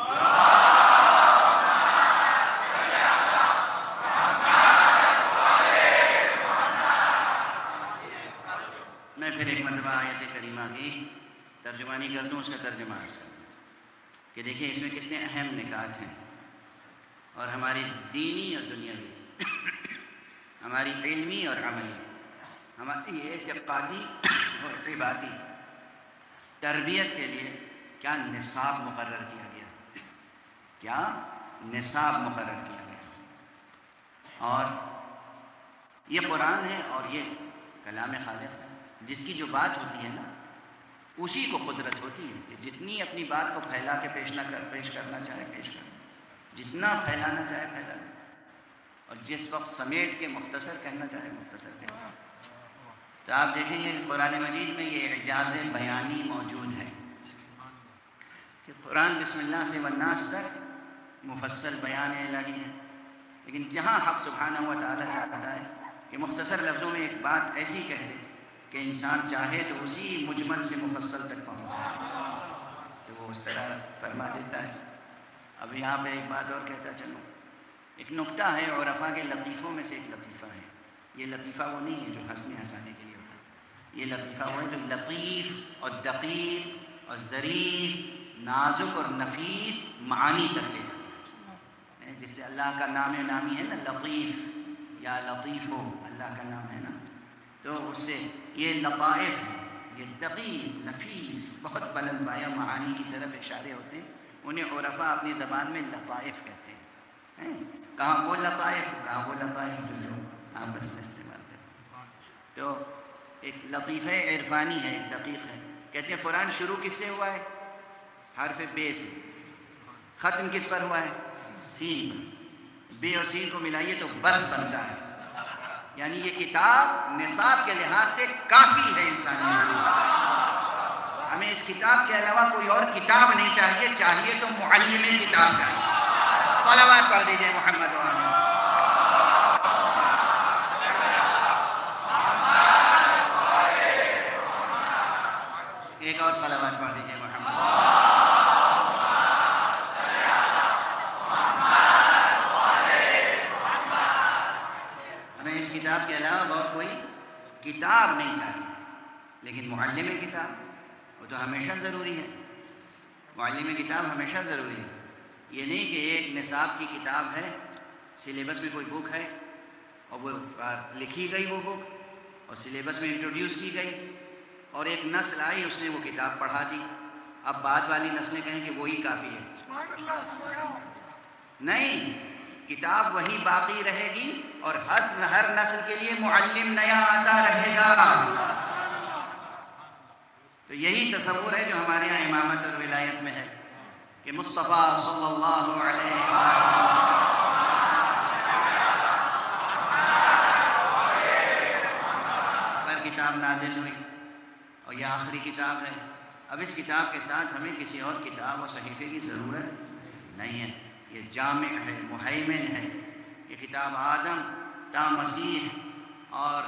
[SPEAKER 2] میں پھر ایک مرتبہ آیت کریمہ کی ترجمانی کر دوں، اس کا ترجمہ عرض کر دوں کہ دیکھیں اس میں کتنے اہم نکات ہیں، اور ہماری دینی اور دنیاوی، ہماری علمی اور عملی، ہماری اعتقادی اور عبادی تربیت کے لیے کیا نصاب مقرر کیا گیا، کیا نصاب مقرر کیا گیا۔ اور یہ قرآن ہے اور یہ کلام خالق ہے، جس کی جو بات ہوتی ہے نا اسی کو قدرت ہوتی ہے کہ جتنی اپنی بات کو پھیلا کے پیش کرنا چاہے پیش کر، جتنا پھیلانا چاہے پھیلا، اور جس وقت سمیٹ کے مختصر کہنا چاہے مختصر کہنا۔ تو آپ دیکھیں گے قرآن مجید میں یہ اعجاز بیانی موجود ہے کہ قرآن بسم اللہ سے والناس تک مفصل بیان الہی ہے، لیکن جہاں حق سبحانہ و تعالیٰ چاہتا ہے کہ مختصر لفظوں میں ایک بات ایسی کہہ دے کہ انسان چاہے تو اسی مجمل سے مفصل تک پہنچ جائے، تو وہ اس طرح فرما دیتا ہے۔ اب یہاں پہ ایک بات اور کہتا چلوں، ایک نکتہ ہے عرفاء کے لطیفوں میں سے ایک لطیفہ ہے، یہ لطیفہ وہ نہیں ہے جو ہنسنے ہنسانے کے لیے ہوتا ہے، یہ لطیفہ وہ ہے جو لطیف اور دقیق اور ظریف، نازک اور نفیس معانی تک لے جاتا ہے، جس سے اللہ کا نام نامی ہے نا لطیف یا لطیف ہو، اللہ کا نام ہے نا، تو اس سے یہ لطائف، یہ دقیق نفیس بہت بلند پایہ معانی کی طرف اشارے ہوتے ہیں، انہیں عرفاء اپنی زبان میں لطائف کہتے ہیں۔ کہاں وہ لطائف، کہاں وہ لطائف جو لوگ آپس میں استعمال کرتے ہیں۔ تو ایک لطیفہ عرفانی ہے، ایک دقیق ہے۔ کہتے ہیں قرآن شروع کس سے ہوا ہے؟ حرف بے سے۔ ختم کس پر ہوا ہے؟ سین پر۔ بے اور سین کو ملائیے تو بس بنتا ہے، یعنی یہ کتاب نصاب کے لحاظ سے کافی ہے انسانی ضرورت۔ ہمیں اس کتاب کے علاوہ کوئی اور کتاب نہیں چاہیے، چاہیے تو معلم کتاب چاہیے۔ صلوات پڑھ دیجئے محمد و آلہ۔ ایک اور صلوات پڑھ دیجئے محمد۔ ہمیں اس کتاب کے علاوہ اور کوئی کتاب نہیں چاہیے، لیکن معلم کتاب وہ تو ہمیشہ ضروری ہے، معلم کتاب ہمیشہ ضروری ہے۔ یہ نہیں کہ ایک نصاب کی کتاب ہے، سلیبس میں کوئی بک ہے اور وہ لکھی گئی وہ بک اور سلیبس میں انٹروڈیوس کی گئی، اور ایک نسل آئی اس نے وہ کتاب پڑھا دی، اب بعد والی نسلیں کہیں کہ وہی کافی ہے۔
[SPEAKER 1] سبحان اللہ، سبحان اللہ۔
[SPEAKER 2] نہیں، کتاب وہی باقی رہے گی اور ہر نسل کے لیے معلم نیا آتا رہے گا۔ تو یہی تصور ہے جو ہمارے یہاں امامت اور ولایت میں ہے کہ مصطفیٰ صلی اللہ علیہ وسلم پر کتاب نازل ہوئی اور یہ آخری کتاب ہے۔ اب اس کتاب کے ساتھ ہمیں کسی اور کتاب اور صحیفے کی ضرورت نہیں ہے، یہ جامع ہے، مہیمن ہے۔ یہ کتاب آدم تا مسیح اور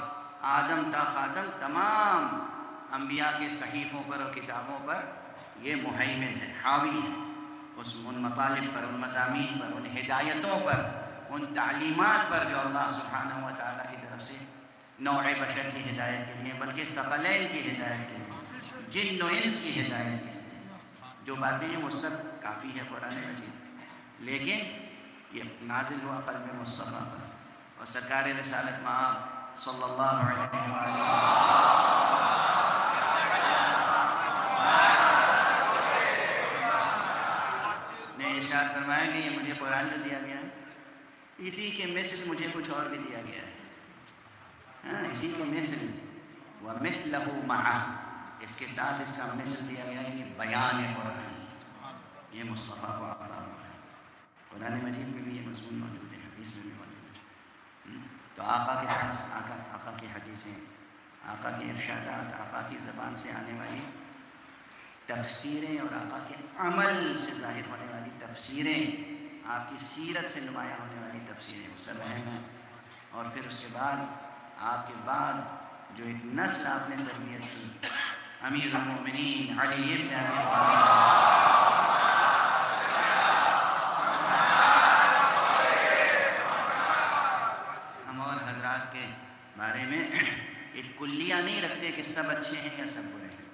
[SPEAKER 2] آدم تا خاتم تمام انبیاء کے صحیفوں پر اور کتابوں پر یہ مہیمن ہے، حاوی ہے، ان مطالب پر، ان مضامین پر، ان ہدایتوں پر، ان تعلیمات پر جو اللہ سبحانہ و تعالیٰ کی طرف سے نوع بشر کی ہدایت کے لیے، بلکہ ثقلین کی ہدایت کے لیے، جن و انس کی ہدایت کے لیے جو باتیں ہیں وہ سب کافی ہے قرآن مجید، لیکن یہ نازل ہوا قلب مصطفیٰ پر، اور سرکار رسالت مآب صلی اللہ علیہ وسلم نے ارشاد فرمایا کہ یہ مجھے قرآن جو دیا گیا ہے اسی کے مثل مجھے کچھ اور بھی دیا گیا ہے، ہاں اسی کے مثل وَمِثْلَهُ مَعَهُ، اس کے ساتھ اس کا مثل دیا گیا ہے، یہ بیان قرآن، یہ مصطفیٰ کو عطا ہوا ہے۔ قرآن مجید میں بھی یہ مضمون موجود ہے، حدیث میں بھی موجود ہے۔ تو آقا کی حدیثیں، آقا کے ارشادات، آقا کی زبان سے آنے والی تفسیریں اور آقا کے عمل سے ظاہر ہونے والی تفسیریں، آپ کی سیرت سے نمایاں ہونے والی تفسیریں، وہ سب اہم ہیں۔ اور پھر اس کے بعد آپ کے بعد جو ایک نسل آپ نے تربیت کی، امیر المومنین علی ابن ابی طالب۔ ہم اور حضرات کے بارے میں ایک کلیہ نہیں رکھتے کہ سب اچھے ہیں یا سب برے ہیں،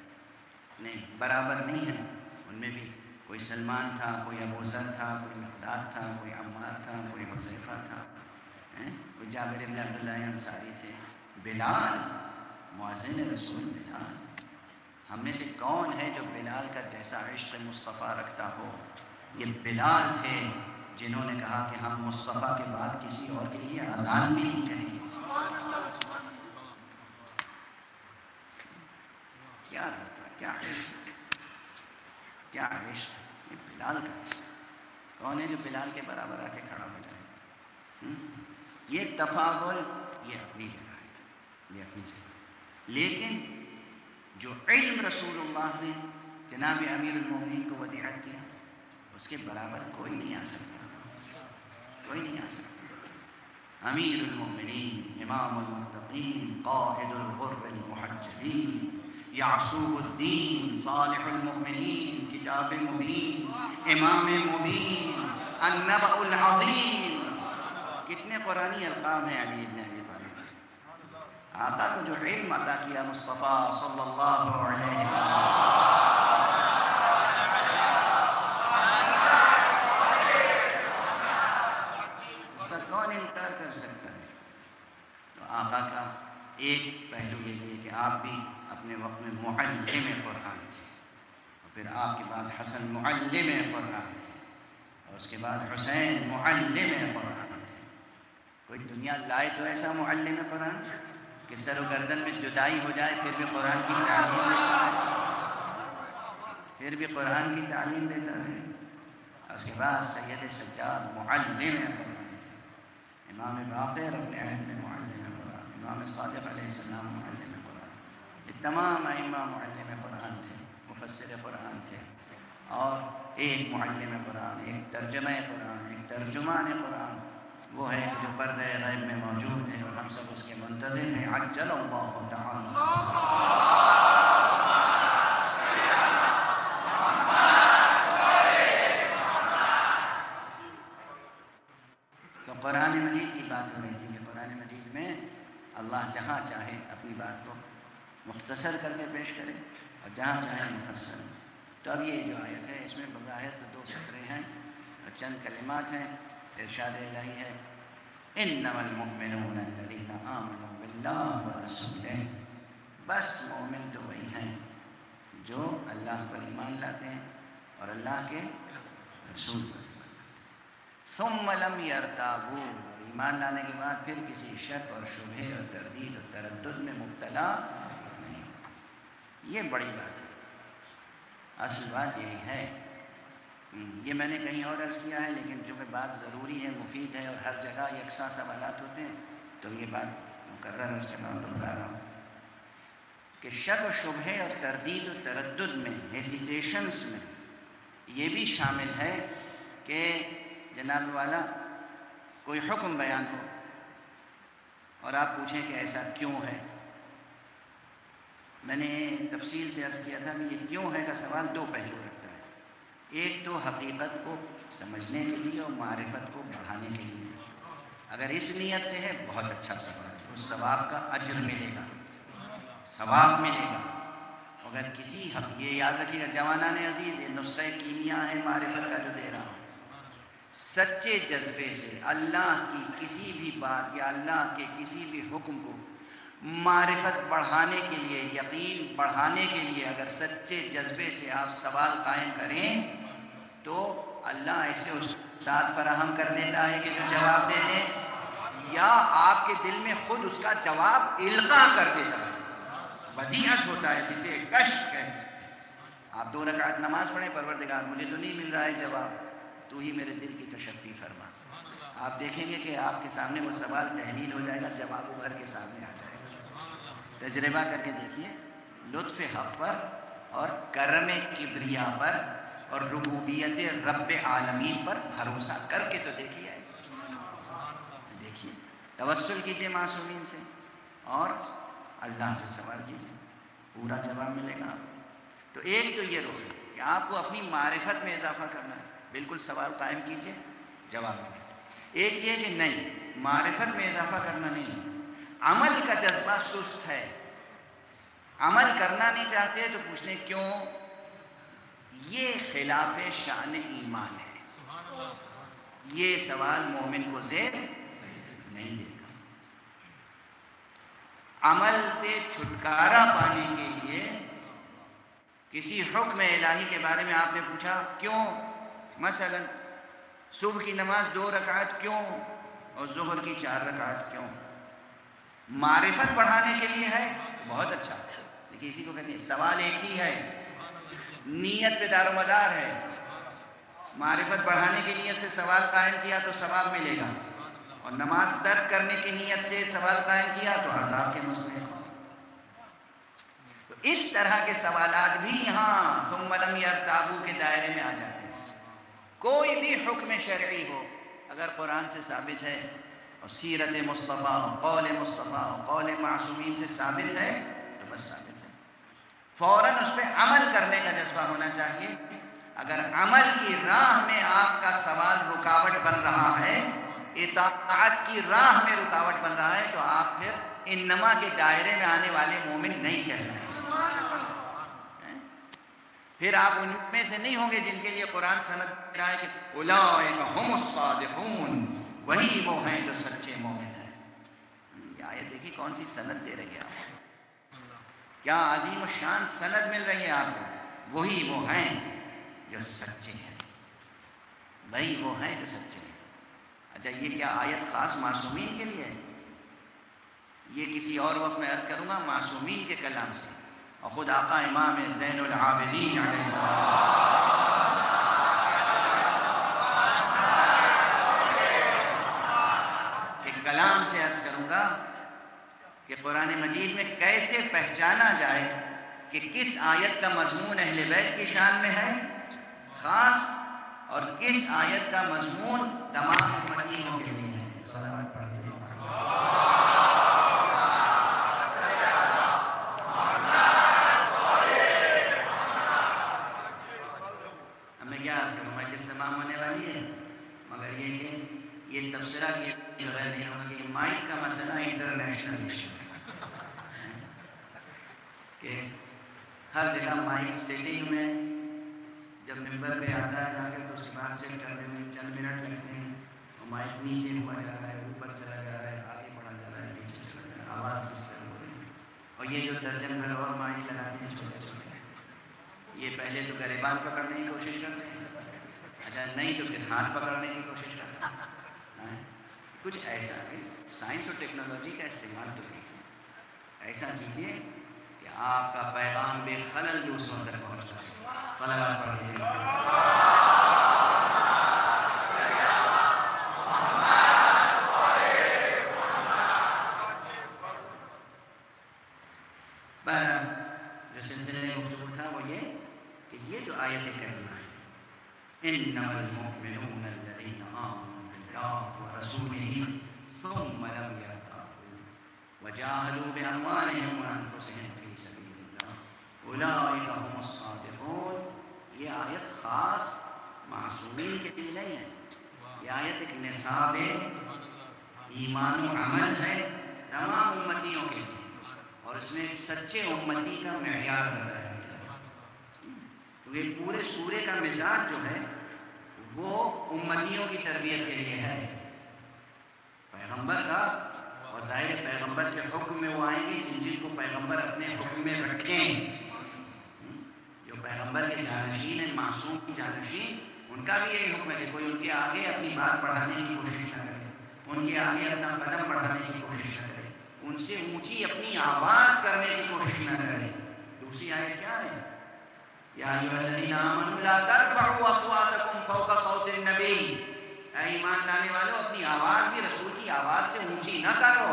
[SPEAKER 2] نہیں، برابر نہیں ہیں، ان میں بھی کوئی سلمان تھا، کوئی ابو ذر تھا، کوئی مقداد تھا، کوئی عمار تھا، کوئی حذیفہ تھا، کوئی جابر بن عبداللہ انصاری تھے، بلال مؤذن رسول بلال۔ ہم میں سے کون ہے جو بلال کا جیسا عشق مصطفیٰ رکھتا ہو؟ یہ بلال تھے جنہوں نے کہا کہ ہم مصطفیٰ کے بعد کسی اور کے لیے اذان بھی نہیں کہیں گے۔ کیا رتبہ، کیا عشق، کیا عشق، یہ بلال کا عشق۔ کون ہے جو بلال کے برابر آ کے کھڑا ہو جائے؟ یہ تفاضل یہ اپنی جگہ ہے، یہ اپنی جگہ، لیکن جو علم رسول اللہ نے جناب امیر المومنین کو ودیعت کیا، اس کے برابر کوئی نہیں آ سکتا، کوئی نہیں آ سکتا۔ امیر المومنین، امام المتقین، قائد الغر المحجلین، یعصوب الدین، صالح المؤمنین، کتاب مبین، امام مبین، النبأ العظیم، کتنے قرآنی القاب ہیں علی بن ابی طالب۔ آقا کو جو علم عطا کیا مصطفیٰ صلی اللہ علیہ وسلم، اس کا کون انکار کر سکتا ہے؟ تو آقا کا ایک پہلو یہ ہے کہ آپ بھی اپنے وقت میں معلم قرآن تھے، اور پھر آپ کے بعد حسن معلم قرآن تھے، اور اس کے بعد حسین معلم قرآن تھے۔ کوئی دنیا لائے تو ایسا معلم قرآن کہ سر و گردن میں جدائی ہو جائے پھر بھی قرآن کی تعلیم دیتا ہے، پھر بھی قرآن کی تعلیم دیتا ہے۔ اور اس کے بعد سید سجاد معلم قرآن تھے، امام باقر اپنے عہد میں معلم قرآن، امام صادق علیہ السلام معلم قرآن، یہ تمام ائمہ معلم قرآن تھے، مفسر قرآن تھے۔ اور ایک معلم قرآن، ایک ترجمہ قرآن، ایک ترجمان قرآن وہ ہے جو پردہ غیب میں موجود ہے اور ہم سب اس کے منتظر ہیں۔ عجل اللہ تعالی تو قرآن مجید کی بات ہو رہی تھی کہ قرآن مجید میں اللہ جہاں چاہے اپنی بات کو مختصر کر کے پیش کرے اور جہاں چاہے مفصل۔ تو اب یہ جو آیت ہے اس میں بظاہر تو 2 سطریں ہیں اور چند کلمات ہیں۔ ارشاد الہی ہے انما المؤمنون الذین آمنوا باللہ ورسولہ، بس مومن تو وہی ہیں جو اللہ پر ایمان لاتے ہیں اور اللہ کے رسول پر ایمان لاتے ہیں۔ ثم لم یرتابوا، ایمان لانے کے بعد پھر کسی شک اور شبہے اور تردید اور تردد میں مبتلا نہیں۔ یہ بڑی بات ہے، اصل بات یہی ہے۔ یہ میں نے کہیں اور عرض کیا ہے، لیکن چونکہ بات ضروری ہے، مفید ہے اور ہر جگہ یکساں سوالات ہوتے ہیں تو یہ بات مقرر اس کے بعد بتا رہا ہوں کہ شک و شبہے اور تردید و تردد میں، ہیزیٹیشنس میں یہ بھی شامل ہے کہ جناب والا کوئی حکم بیان ہو اور آپ پوچھیں کہ ایسا کیوں ہے۔ میں نے تفصیل سے عرض کیا تھا کہ یہ کیوں ہے کا سوال 2 پہلو رکھتا ہے۔ ایک تو حقیقت کو سمجھنے کے لیے اور معرفت کو بڑھانے کے لیے، اگر اس نیت سے ہے بہت اچھا سوال، اس ثواب کا اجر ملے گا، ثواب ملے گا۔ اگر کسی یہ یاد رکھیے گا جوانان عزیز، یہ نسخہ کیمیا ہے معرفت کا جو دے رہا ہوں، سچے جذبے سے اللہ کی کسی بھی بات یا اللہ کے کسی بھی حکم کو معرفت بڑھانے کے لیے، یقین بڑھانے کے لیے اگر سچے جذبے سے آپ سوال قائم کریں تو اللہ ایسے استاد فراہم کر دیتا ہے کہ جو جواب دے دیں، یا آپ کے دل میں خود اس کا جواب القاء کر دیتا ہے۔ بدیعت ہوتا ہے جسے کشف کہتے ہیں۔ آپ 2 رکعت نماز پڑھیں، پروردگار مجھے تو نہیں مل رہا ہے جواب، تو ہی میرے دل کی تشفی فرما۔ آپ دیکھیں گے کہ آپ کے سامنے وہ سوال تحلیل ہو جائے گا، جواب ابھر کے سامنے آ جائے گا۔ تجربہ کر کے دیکھیے، لطف حق پر اور کرم کبریا پر اور ربوبیت رب عالمین پر بھروسہ کر کے تو دیکھیے، توسل کیجیے معصومین سے اور اللہ سے سوال کیجیے۔ پورا جواب ملے گا. تو ایک تو یہ رخ ہے کہ آپ کو اپنی معرفت میں اضافہ کرنا ہے. بالکل سوال قائم کیجئے، جواب ملے گا. ایک یہ کہ نہیں، معرفت میں اضافہ کرنا نہیں، عمل کا جذبہ سست ہے، عمل کرنا نہیں چاہتے تو پوچھنے کیوں؟ یہ خلاف شان ایمان ہے. یہ سوال مومن کو زیر نہیں دیتا. عمل سے چھٹکارا پانے کے لیے کسی حکم الہی کے بارے میں آپ نے پوچھا کیوں؟ مثلا صبح کی نماز 2 رکعت کیوں اور ظہر کی 4 رکعت کیوں؟ معرفت بڑھانے کے لیے ہے، بہت اچھا. لیکن اسی کو کہتے ہیں سوال ایک ہی ہے، نیت پہ دار و مدار ہے. معرفت بڑھانے کی نیت سے سوال قائم کیا تو ثواب ملے گا، اور نماز ترک کرنے کی نیت سے سوال قائم کیا تو عذاب کے مسئلے. تو اس طرح کے سوالات بھی یہاں ثم لم یرتابوا کے دائرے میں آ جاتے ہیں. کوئی بھی حکم شرعی ہو اگر قرآن سے ثابت ہے اور سیرت مصطفیٰ، قول مصطفیٰ، قول معصومین سے ثابت ہے تو بس ثابت ہے. فوراً اس پہ عمل کرنے کا جذبہ ہونا چاہیے. اگر عمل کی راہ میں آپ کا سوال رکاوٹ بن رہا ہے، اطاعت کی راہ میں رکاوٹ بن رہا ہے، تو آپ پھر انما کے دائرے میں آنے والے مومن نہیں کہلائیں. پھر آپ ان میں سے نہیں ہوں گے جن کے لیے قرآن سند دے رہا ہے کہ اولئک هم الصادقون، وہی وہ ہیں جو سچے مومن ہیں. یہ آیت دیکھیے کون سی سند دے رہی ہے آپ کو، کیا عظیم الشان سند مل رہی ہے آپ کو. وہی وہ ہیں جو سچے ہیں، وہی وہ ہیں جو سچے ہیں. اچھا یہ کیا آیت خاص معصومین کے لیے ہے؟ یہ کسی اور وقت میں عرض کروں گا معصومین کے کلام سے. اور خود آقا امام زین العابدین علیہ السلام کے کلام سے عرض کروں گا کہ قرآن مجید میں کیسے پہچانا جائے کہ کس آیت کا مضمون اہل بیت کی شان میں ہے خاص، اور کس آیت کا مضمون تمام امتیوں کے لیے ہے. صلوات پڑھ دیجیے. ہمیں کیا مجلس تمام ہونے والی ہے، مگر یہ کہ یہ تبصرہ کیا بغیر نہیں ہوگا کہ مائک کا مسئلہ انٹرنیشنل ایشو ہے کہ ہر جگہ مائک سیٹنگ میں جب ممبر پہ آتا ہے جا کے تو اس کے بعد سیٹ کرنے میں چند منٹ لگتے ہیں، اور مائک نیچے ہوا جا رہا ہے، اوپر چلا جا رہا ہے، آگے بڑھا جا رہا ہے، پیچھے چلا جا رہا ہے، آواز کس طرح ہو رہی ہے. اور یہ جو درجن بھر اور مائک لگاتے ہیں چھوٹے چھوٹے، یہ پہلے تو گریبان پکڑنے کی کوشش کرتے ہیں، اچھا نہیں تو پھر ہاتھ پکڑنے کی کوشش کرتے ہیں. کچھ ایسا کہ سائنس اور ٹیکنالوجی کا استعمال تو کیجیے، ایسا کیجیے کہ آپ کا پیغام بے خلل دوسروں تک پہنچ جائے. صلوات پڑھ دیجیے. جو سلسلے گفتگو تھا وہ یہ کہ یہ جو آیت کریمہ ہے انما المؤمنون الذین آمنوا باللہ ورسولہ ثم لم یرتابوا وجاہدوا باموالہم وانفسہم فی سبیل اللہ اولئک هم الصادقون. یہ آیت خاص معصومین کے لیے نہیں ہے، یہ آیت ایک نصاب ایمان و عمل ہے تمام امتیوں کے لیے، اور اس میں سچے امتی کا معیار بتایا گیا. کیونکہ پورے سورے کا مزاج جو ہے وہ امتیوں کی تربیت کے لیے ہے، پیغمبر کا. اور ظاہر پیغمبر کے حکم میں وہ آئیں گے جن کو پیغمبر اپنے حکم میں رکھیں. جو پیغمبر کے جانشین ہیں، معصوم جانشین، ان کا بھی یہی حکم ہے کہ کوئی ان کے آگے اپنی بات بڑھانے کی کوشش نہ کرے، ان کے آگے اپنا قدم بڑھانے کی کوشش نہ کرے، ان سے اونچی اپنی آواز کرنے کی کوشش نہ کرے. دوسری آیت کیا ہے؟ یا ایھا الذین آمنوا لا ترفعوا اصواتکم فوق صوت النبی. اے ایمان لانے والو اپنی آواز بھی رسول کی آواز سے اونچی نہ کرو.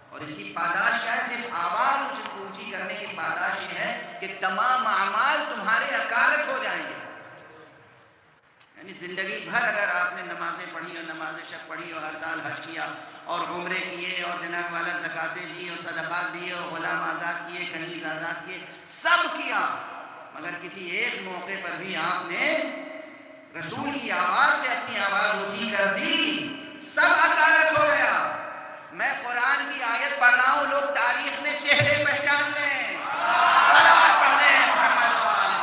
[SPEAKER 2] اور اس کی پاداش کیا ہے؟ صرف آواز اونچی کرنے کی پاداش یہ ہے کہ تمام اعمال تمہارے اکارت ہو جائیں گے. یعنی زندگی بھر اگر آپ نے نمازیں پڑھی اور نماز شب پڑھی اور ہر سال حج کیا اور عمرے کیے اور جناب والا زکاتیں دی اور صدقات دیے اور غلام آزاد کیے، کنیز آزاد کیے، سب کیا، مگر کسی ایک موقع پر بھی آپ نے رسول کی آواز سے اپنی آواز اونچی کر دی، سب اکارت ہو گیا۔ میں قرآن کی آیت پڑھ رہا ہوں، لوگ تاریخ میں چہرے پہچان لیں، صلوات پڑھ رہے ہیں محمد وآلہ۔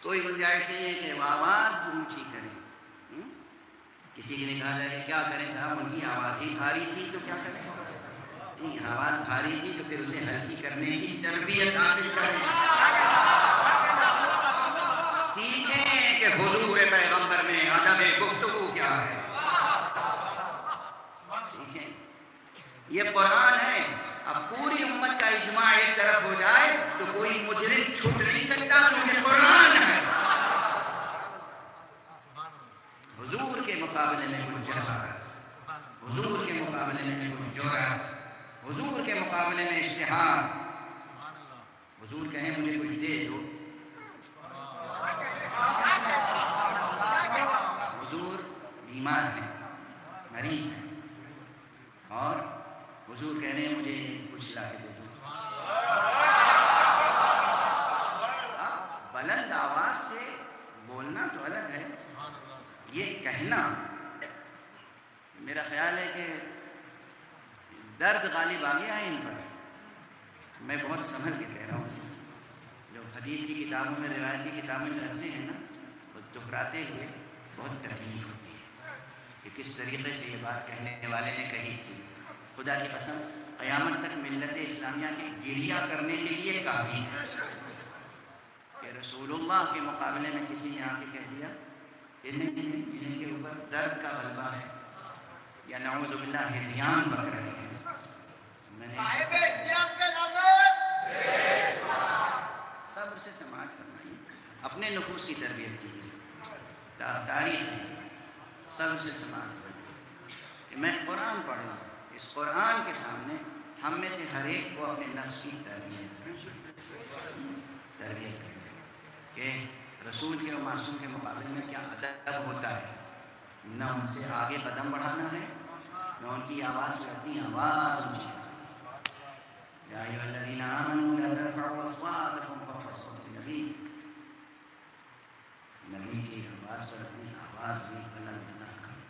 [SPEAKER 2] کوئی گنجائش نہیں ہے کہ وہ آواز اونچی کریں۔ کسی نے کہا جائے کیا کریں صاحب، ان کی آواز ہی بھاری تھی تو کیا کریں؟ نہیں، آواز بھاری تھی تو پھر اسے ہلکی کرنے کی تربیت حاصل کریں، سیکھیں کہ حضور پیغمبر میں ادب گفتگو کیا ہے، سیکھیں۔ یہ قرآن ہے، اب پوری امت کا اجماع ایک طرف ہو جائے تو کوئی مجرم چھوٹ نہیں سکتا، کیونکہ قرآن ہے۔ حضور کے مقابلے میں کوئی جسارت، حضور کے مقابلے میں کوئی جرأت، حضور کے مقابلے میں اشتہار۔ حضور کہیں مجھے کچھ دے دو، حضور بیمار ہیں، مریض ہیں، اور حضور کہہ رہے ہیں مجھے کچھ لا کے دے دو۔ بلند آواز سے بولنا تو الگ ہے، یہ کہنا، میرا خیال ہے کہ درد غالب آ گیا ہے ان پر، میں بہت سنبھل کے کہہ رہا ہوں۔ جو حدیث کی کتابوں میں، روایتی کتابوں میں لفظیں ہیں نا، وہ دہراتے ہوئے بہت تکلیف ہوتی ہے کہ کس طریقے سے یہ بات کہنے والے نے کہی تھی۔ خدا کی قسم قیامت تک ملت اسلامیہ کی گریہ کرنے کے لیے کافی ہے کہ رسول اللہ کے مقابلے میں کسی نے آ کے کہہ دیا انہیں کے اوپر درد کا غلبہ ہے، یا نعوذ باللہ ہذیان بک رہے ہیں۔ صبر سے سماعت فرمائیے، اپنے نفوس کی تربیت کیجیے، تاریخ صبر سے سماعت فرمائیے کہ میں قرآن پڑھ رہا ہوں، اس قرآن کے سامنے ہم میں سے ہر ایک کو اپنے نفس کی تربیت کریں کہ رسول کے اور معصوم کے مقابلے میں کیا ادب ہوتا ہے، نہ ان سے آگے قدم بڑھانا ہے، نہ ان کی آواز سے اپنی آواز اونچی۔ یا ایھا الذین آمنوا لا ترفعوا اصواتکم فوق صوت النبی، نبی کی آواز پر اپنی آواز بھی بلند نہ کرو،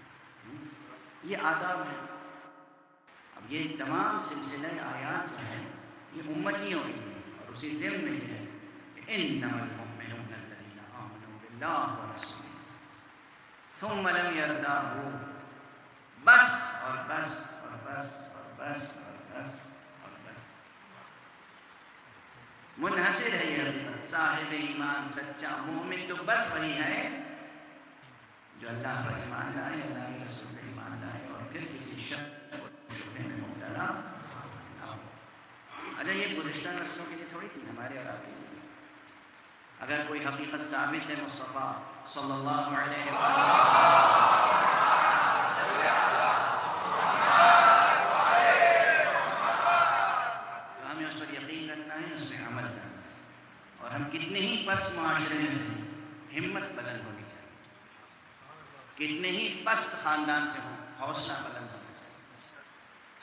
[SPEAKER 2] یہ آداب ہے۔ اب یہ تمام سلسلہ آیات جو ہے یہ امتیوں کے لیے، اور اسی ضمن میں یہ ہے کہ انما المؤمنون الذین آمنوا باللہ ورسولہ ثم لم یرتابوا، بس اور بس اور بس اور بس اور بس اور بس، منحصر ہے یہ حقیقت۔ صاحب ایمان، سچا مومن تو بس وہی ہے جو اللہ پر ایمان لائے، اللہ کے رسول پر ایمان لائے، اور پھر کسی شک و شبہ میں مبتلا نہ ہو۔ اچھا یہ گزشتہ نسلوں کے لیے تھوڑی تھی، ہمارے اور آپ کے لیے۔ اگر کوئی حقیقت ثابت ہے مصطفیٰ صلی اللہ علیہ وسلم، تو ہمیں اس پر یقین رکھنا ہے، اس پہ عمل کرنا ہے، اور ہم کتنے ہی پس معاشرے میں سے ہمت بلند ہونی چاہیے، کتنے ہی پست خاندان سے ہوں، حوصلہ بلند ہونا چاہیے۔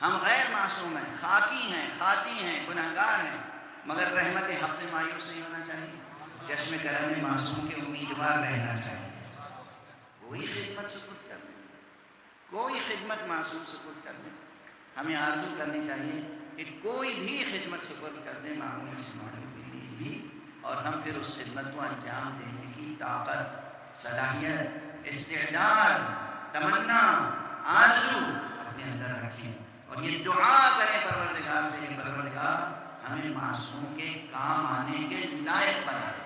[SPEAKER 2] ہم غیر معصوم ہیں، خاکی ہیں، خاطی ہیں، گنہگار ہیں، مگر رحمت حق سے مایوس نہیں ہونا چاہیے، چشم کرم معصوم کے امیدوار رہنا چاہیے۔ کوئی خدمت سپرد کر دیں، کوئی خدمت معصوم سپرد کر دیں، ہمیں آرزو کرنی چاہیے کہ کوئی بھی خدمت سپرد کر دیں معمول سے معلوم کے لیے بھی، اور ہم پھر اس خدمت کو انجام دینے کی طاقت، صلاحیت، استعداد، تمنا، آرزو اپنے اندر رکھیں، اور یہ دعا کریں پروردگار سے کہ پروردگار ہمیں معصوم کے کام آنے کے لائق بنا دے۔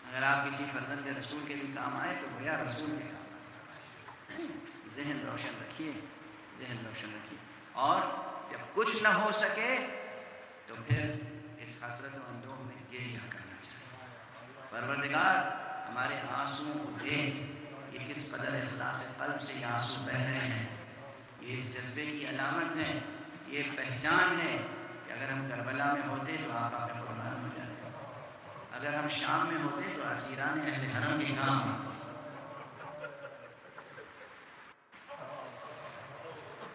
[SPEAKER 2] اگر آپ کسی فرزند رسول کے بھی کام آئے تو گویا رسول کے کام آئے۔ ذہن روشن رکھیے، ذہن روشن رکھیے، اور جب کچھ نہ ہو سکے تو پھر اس حسرت و اندوہ میں گریہ کرنا چاہیے۔ پروردگار ہمارے آنسوؤں کو دیکھ، یہ کس قدر اخلاص قلب سے یہ آنسو بہہ رہے ہیں، یہ اس جذبے کی علامت ہے، یہ پہچان ہے کہ اگر ہم کربلا میں ہوتے تو آپ قربان ہو جاتے۔ اگر ہم شام میں ہوتے تو اسیران اہل حرم کے کام آتے،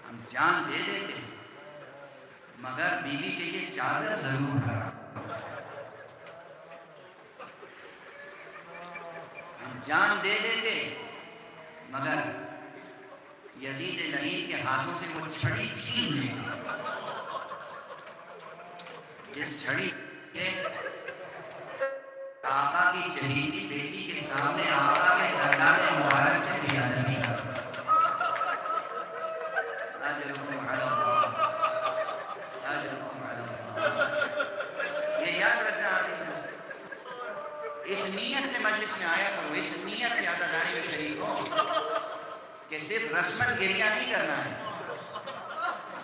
[SPEAKER 2] ہم جان دے دیتے، مگر بیوی کے لیے چادر ضرور کرا، ہم جان دے دیتے، مگر یزید لعین کے ہاتھوں سے وہ چھڑی چھین لیتے، جس چھڑی سے آقا کی چہیتی بیٹی کے سامنے آقا کے دندان مبارک سے بے ادبی کرتا۔ اجرکم علی اللہ، اجرکم علی اللہ۔ یہ یاد رکھنا ہے، اس نیت سے مجلس میں آیا کرو، اس نیت سے عزاداری میں شریک ہو کہ صرف رسمن گریہ نہیں کرنا ہے،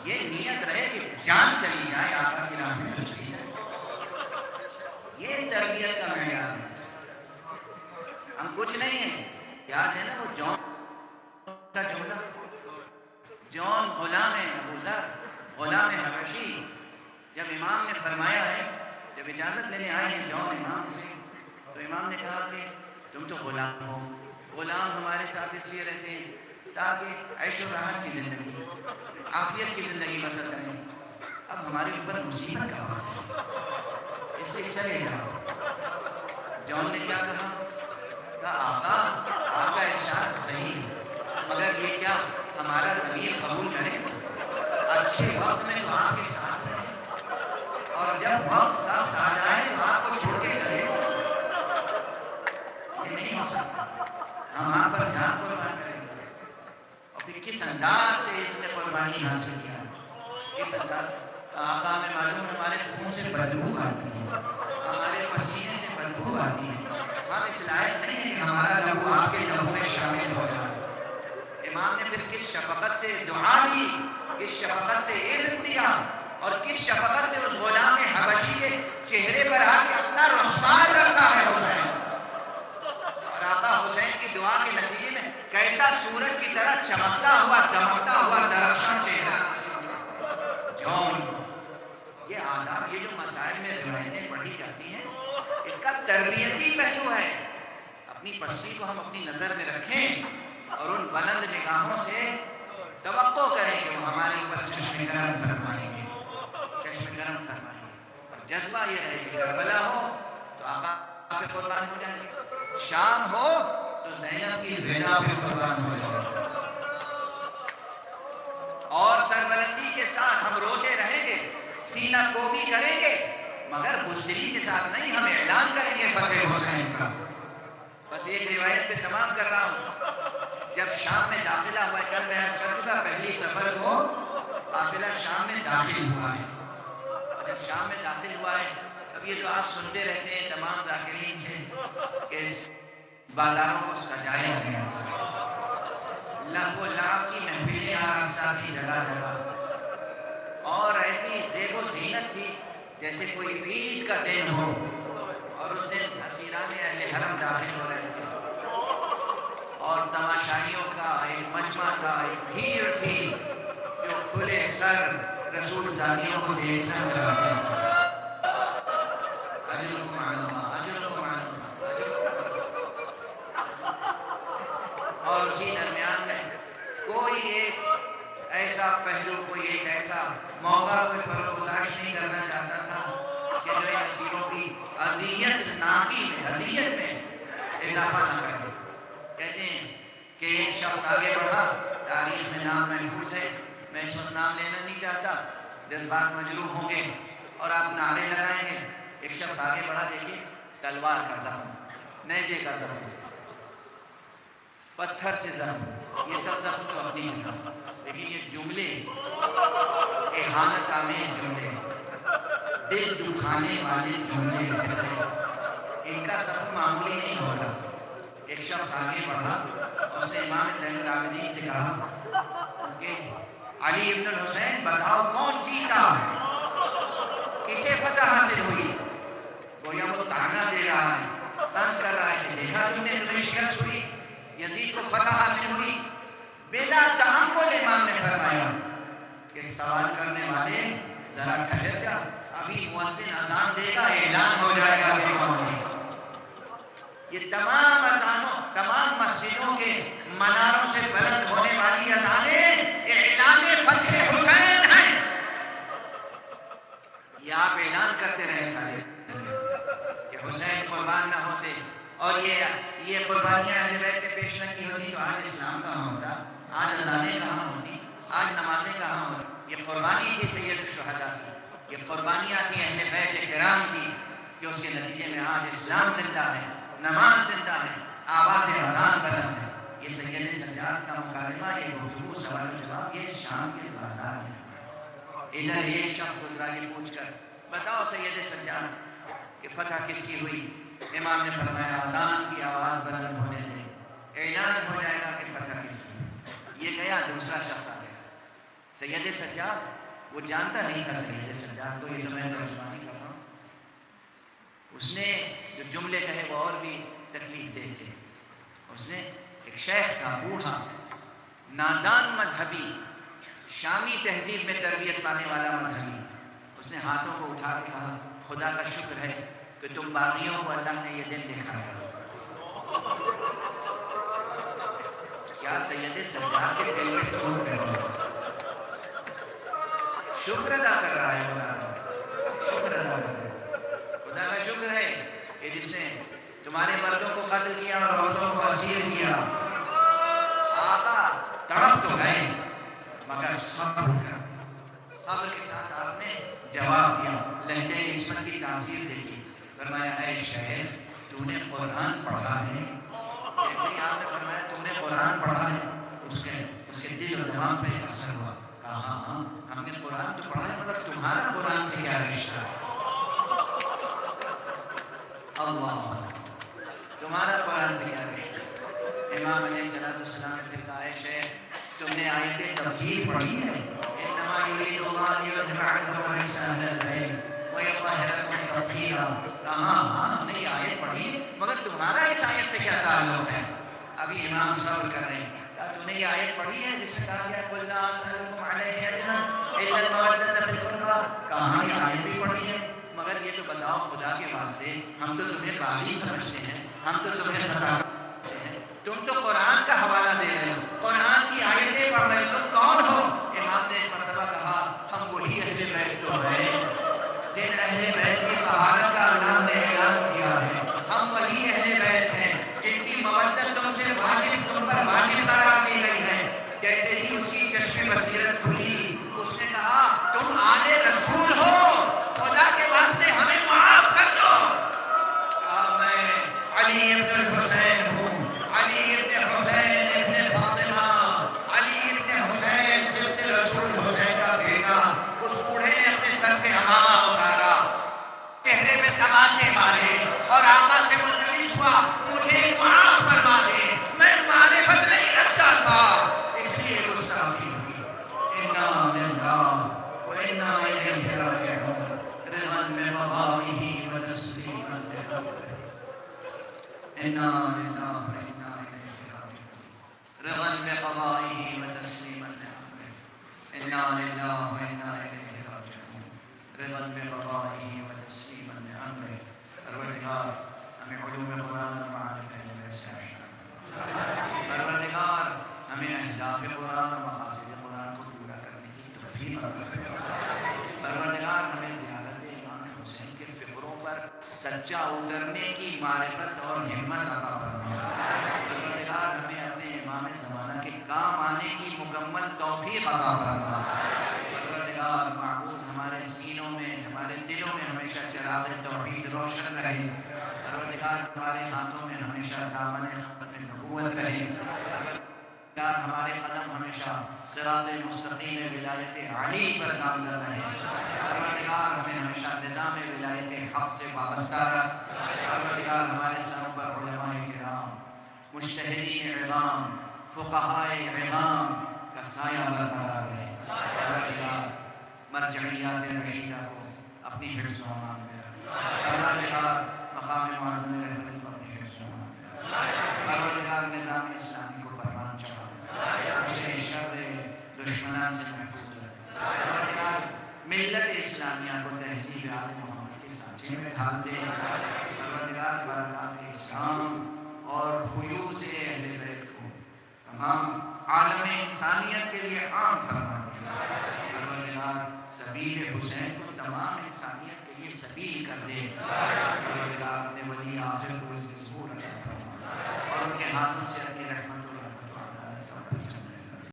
[SPEAKER 2] یہ نیت رہے کہ جان چلی جائے آقا کی راہ میں تو چلی جائے، یہ تربیت کا معیار ہے۔ ہم کچھ نہیں ہیں، یاد ہے نا وہ جون کا جملہ، جون غلام ابو ذر غلام حبشی، جب امام نے فرمایا ہے، جب اجازت لینے آئے ہیں جون امام سے، تو امام نے کہا کہ تم تو غلام ہو، غلام ہمارے ساتھ اس لیے رہتے ہیں تاکہ عیش و راحت کی زندگی، عافیت کی زندگی بسر کریں، اب ہمارے اوپر مصیبت کا وقت ہے، اس سے چلے جاؤ۔ جون نے کیا کہا آقا آپ کا ارشاد صحیح ہے، مگر یہ کیا ہمارا ضمیر قبول کرے؟ اچھے وقت میں تو آپ کے ساتھ رہے، اور جب وقت سخت آ جائے تو آپ کو چھوڑ کے چلے، یہ نہیں ہو سکتا، ہم آپ پر جان قربان کریں گے۔ اور پھر کس انداز سے اس نے قربانی حاصل کیا، کس انداز سے؟ آقا ہمیں معلوم ہے ہمارے خون سے بدبو آتی ہے، ہمارے پسینے سے بدبو آتی ہے، ہم اس لائق نہیں ہے کہ ہمارا لہو آپ کے لہو میں شامل ہو جائے۔ امام نے پھر کس شفقت سے دعا کی، کس شفقت سے عزت دیا، اور کس شفقت سے اس غلام حبشی کے چہرے پر آ کے اپنا رخسار رکھا ہے حسین، اور آقا حسین کی دعا کے نتیجے میں کیسا سورج کی طرح چمکتا ہوا دمکتا ہوا درخشاں چہرہ جون۔ یہ آداب، یہ جو مسائل میں روایتیں پڑھی جاتی ہیں، اس کا تربیتی پہلو ہے۔ اپنی پستی کو ہم اپنی نظر میں رکھیں اور ان بلند نگاہوں سے توقع کریں کہ وہ ہمارے اوپر چشم کرم فرمائیں گے، چشم کرم فرمائیں گے، اور جذبہ یہ رہے کہ کربلا ہو تو آقا پہ قربان ہو جائیں گے، شام ہو تو زینب کی رضا پہ قربان ہو جائیں گے، اور سربلندی کے ساتھ ہم روتے رہیں گے، سینہ کوبی کریں گے، مگر بزدلی کے ساتھ نہیں، ہم اعلان کریں گے فتح حسین کا۔ بس ایک روایت پہ تمام کر رہا ہوں، جب شام میں داخلہ ہوا ہے، کل میں عرض کر چکا پہلی سفر کو قافلہ شام میں داخل ہوا ہے، اور جب شام میں داخل ہوا ہے، اب یہ جو آپ سنتے رہتے ہیں تمام ذاکرین سے کہ بازاروں کو سجایا گیا، لہو و لعب کی محفلیں آراستہ تھی جگہ جگہ، اور ایسی زیب و زینت تھی جیسے کوئی عید کا دن ہو، اور اس دن اسیران اہل حرم داخل ہو رہے تھے، اور تماشائیوں کا ایک مجمع تھا، ایک بھیڑ تھی جو کھلے سر رسول زادیوں کو دیکھنا چاہتے تھے۔ اجرکم علی اللہ، اجرکم علی اللہ، اور اسی درمیان میں کوئی ایک ایسا پہلو، کوئی ایک ایسا موقع کوئی فروگزاش نہیں کرنا چاہتا تھا کہ جو ان اسیروں کی اذیت ناکی میں، اذیت میں اضافہ نہ کرے۔ کہتے ہیں کہ ایک شخص آگے بڑھا، تاریخ میں نام محفوظ ہے، میں اس وقت نام لینا نہیں چاہتا، جذبات مجروح ہوں گے اور آپ نعرے لگائیں گے۔ ایک شخص آگے بڑھا، دیکھیے تلوار کا زخم، نیزے کا زخم، پتھر سے زخم، یہ سب زخم تو اپنی جگہ، لیکن یہ جملے اہانت آمیز جملے، دل دکھانے والے جملے، ان کا زخم معمولی نہیں ہوتا۔ ایک شخص آگے بڑھا اور اس نے امام زین العابدین سے کہا کہ علی ابن الحسین بتاؤ کون جیتا ہے، کسے فتح حاصل ہوئی؟ گویا وہ طعنہ دے رہا ہے، طنز کر رہا ہے کہ دیکھا تم نے تمہیں شکست ہوئی، یزید کو فتح حاصل ہوئی۔ بلا تحمل امام نے فرمایا کہ سوال کرنے والے ذرا ٹھہر جا، ابھی مؤذن اذان دے گا، اعلان ہو جائے گا کہ کون ہے۔ یہ تمام اذانوں، تمام مسجدوں کے مناروں سے بلند ہونے والی اذانیں اعلان فتح حسین ہیں. یہ آپ اعلان کرتے رہے سارے کہ حسین قربان نہ ہوتے اور یہ قربانیاں اہل بیت کے پیش نہ کی ہوتی تو آج اسلام کہاں ہوتا، آج اذانیں کہاں ہوتی، آج نمازیں کہاں ہوتی. یہ قربانی تھی سید الشہداء کی، یہ قربانیاں تھیں اہل بیت کرام کی کہ اس کے نتیجے میں آج اسلام زندہ ہے، نماز زندہ ہے، آواز اذان بلند ہے. یہ سید سجاد کا مکالمہ، یہ گفتگو سوال و جواب یہ شام کے بازار میں. ادھر ایک شخص گزرا یہ پوچھ کر بتاؤ سید سجاد کہ فتح کس کی ہوئی؟ امام نے فرمایا اذان کی آواز بلند ہونے دے، اعلان ہو جائے گا کہ فتح کس کی. یہ گیا، دوسرا شخص آ گیا. سید سجاد وہ جانتا نہیں تھا سید سجاد کو، یہ تو میں ترجمانی کر رہا ہوں. اس نے جو جملے کہے وہ اور بھی تکلیف دہ تھے. اس نے ایک شیخ تھا، بوڑھا نادان مذہبی، شامی تہذیب میں تربیت پانے والا مذہبی، اس نے ہاتھوں کو اٹھا کے کہا خدا کا شکر ہے کہ تم باغیوں کو اللہ نے یہ دن دکھایا. کیا سید سجاد کے دل میں چوٹ کر شکر ادا کر رہا ہے؟ شکر ادا کر رہا ہے. خدا کا شکر ہے کہ جس نے تمہارے مردوں کو قتل کیا اور عورتوں کو اسیر کیا. آقا تڑپ تو گئے مگر صبر کے ساتھ آپ نے جواب دیا. لہجہ عصمت کی تاثیر دیکھی. فرمایا اے شیخ تو نے قرآن پڑھا ہے؟ جیسے ہی آپ نے فرمایا تو نے قرآن پڑھا ہے، اس کے دل و دماغ پہ اثر ہوا. کہا ہاں ہم نے قرآن تو پڑھا ہے مگر تمہارا قرآن سے کیا رشتہ ہے؟ اللہ، تمہارا قرآن سے کیا رشتہ ہے؟ امام علیہ السلام نے کہا اے شیخ تم نے آیت تطہیر پڑھی ہے؟ انما یرید اللہ لیذھب عنکم الرجس اہل البیت ویطہرکم تطہیرا. ہاں ہم نے یہ آیت پڑھی ہے مگر تمہارا اس آیت سے کیا تعلق ہے؟ ابھی امام صبر کر رہے ہیں. تم نے یہ آیت پڑھی ہے جس میں کہا گیا قل لا اسألکم علیہ اجرا الا المودۃ فی القربى؟ کہاں یہ آیت بھی پڑھی ہے مگر یہ تو بتاؤ خدا کے واسطے، ہم تو تمہیں باغی سمجھتے ہیں، ہم تو تمہیں خطا سمجھتے ہیں، تم تو قرآن کا حوالہ دے رہے ہو، قرآن کی آیتیں پڑھ رہے ہو، تم کون ہو؟ امام نے ایک مرتبہ کہا ہم وہی اہل بیت تو ہیں جن اہل بیت کی طہارت کا اللہ نے اعلان کیا ہے. ہم وہی اہل بیت ہیں جن کی مودت تم سے واجب، تم پر واجب قرار دی گئی ہے. جیسے ہی اس کی چشم بصیرت کھلی اس نے کہا تم آل رسول ہو، خدا کے واسطے ہمیں معاف کر دو. کہا میں علی ابن الحسین ہوں، علی ابن حسین ابن فاطمہ، علی ابن حسین سبط رسول حسین کا بیٹا. اس بوڑھے نے اپنے سر سے عمامہ اتارا، چہرے پہ تماچے مارے اور آقا سے ملتمس ہوا مجھے معاف فرما دے، میں معرفت نہیں رکھتا تھا اس لیے گستاخی ہوئی. انا للہ وانا الیہ راجعون رضا بقضائہ وتسلیما لامرہ. انا للہ وانا الیہ راجعون رضا بقضائہ وتسلیما لامرہ. انا للہ وانا الیہ راجعون رضا بقضائہ وتسلیما لامرہ. پروردگار ہمیں علوم قرآن و معارف اہل بیت سے آشنا کر. پروردگار ہمیں اہداف قرآن و مقاصد قرآن کو پورا کرنے کی توفیق عطا فرما. پروردگار ہمیں زیارت امام حسین کے فکروں پر سچا اترنے کی معرفت اور ہمت عطا فرما. پروردگار ہمیں اپنے امام زمانہ کے کام آنے کی مکمل توفیق عطا فرما. پروردگار معبود ہمارے سینوں میں، ہمارے دلوں میں ہمیشہ چراغ توحید روشن رہے. پروردگار ہمارے ہاتھوں میں ہمیشہ دامن ختم نبوت رہے. پروردگار ہمارے قدم ہمیشہ صراط مستقیم ولایت علی پر گامزن رہے. پروردگار ہمیں ہمیشہ نظام ولایت حق سے وابستہ رکھ. پروردگار ہمارے سروں پر علماء کرام، مجتہدین عظام، فقہاء عظام کا سایہ برقرار رہے. پروردگار مرجعیات رشیدہ کو اپنی حفظ و امان میں رکھ. پروردگار مقام معظم رحمت کو اپنی حفظ و امان میں رکھ. پروردگار نظام اسلامی کو پروان چڑھا، اسے شر دشمنان سے محفوظ رکھ. پروردگار ملت اسلامیہ کو تہذیب آل محمد کے سانچے میں ڈھال دے. پروردگار برکات اسلام اور فیوض اہل بیت کو تمام عالم انسانیت کے لیے عام فرما دے. پروردگار سبیل حسین کو تمام انسانیت کے لیے سبیل کر دے. پروردگار اپنے ولی آخر کو اس کے ظہور عطا فرما اور ان کے ہاتھوں سے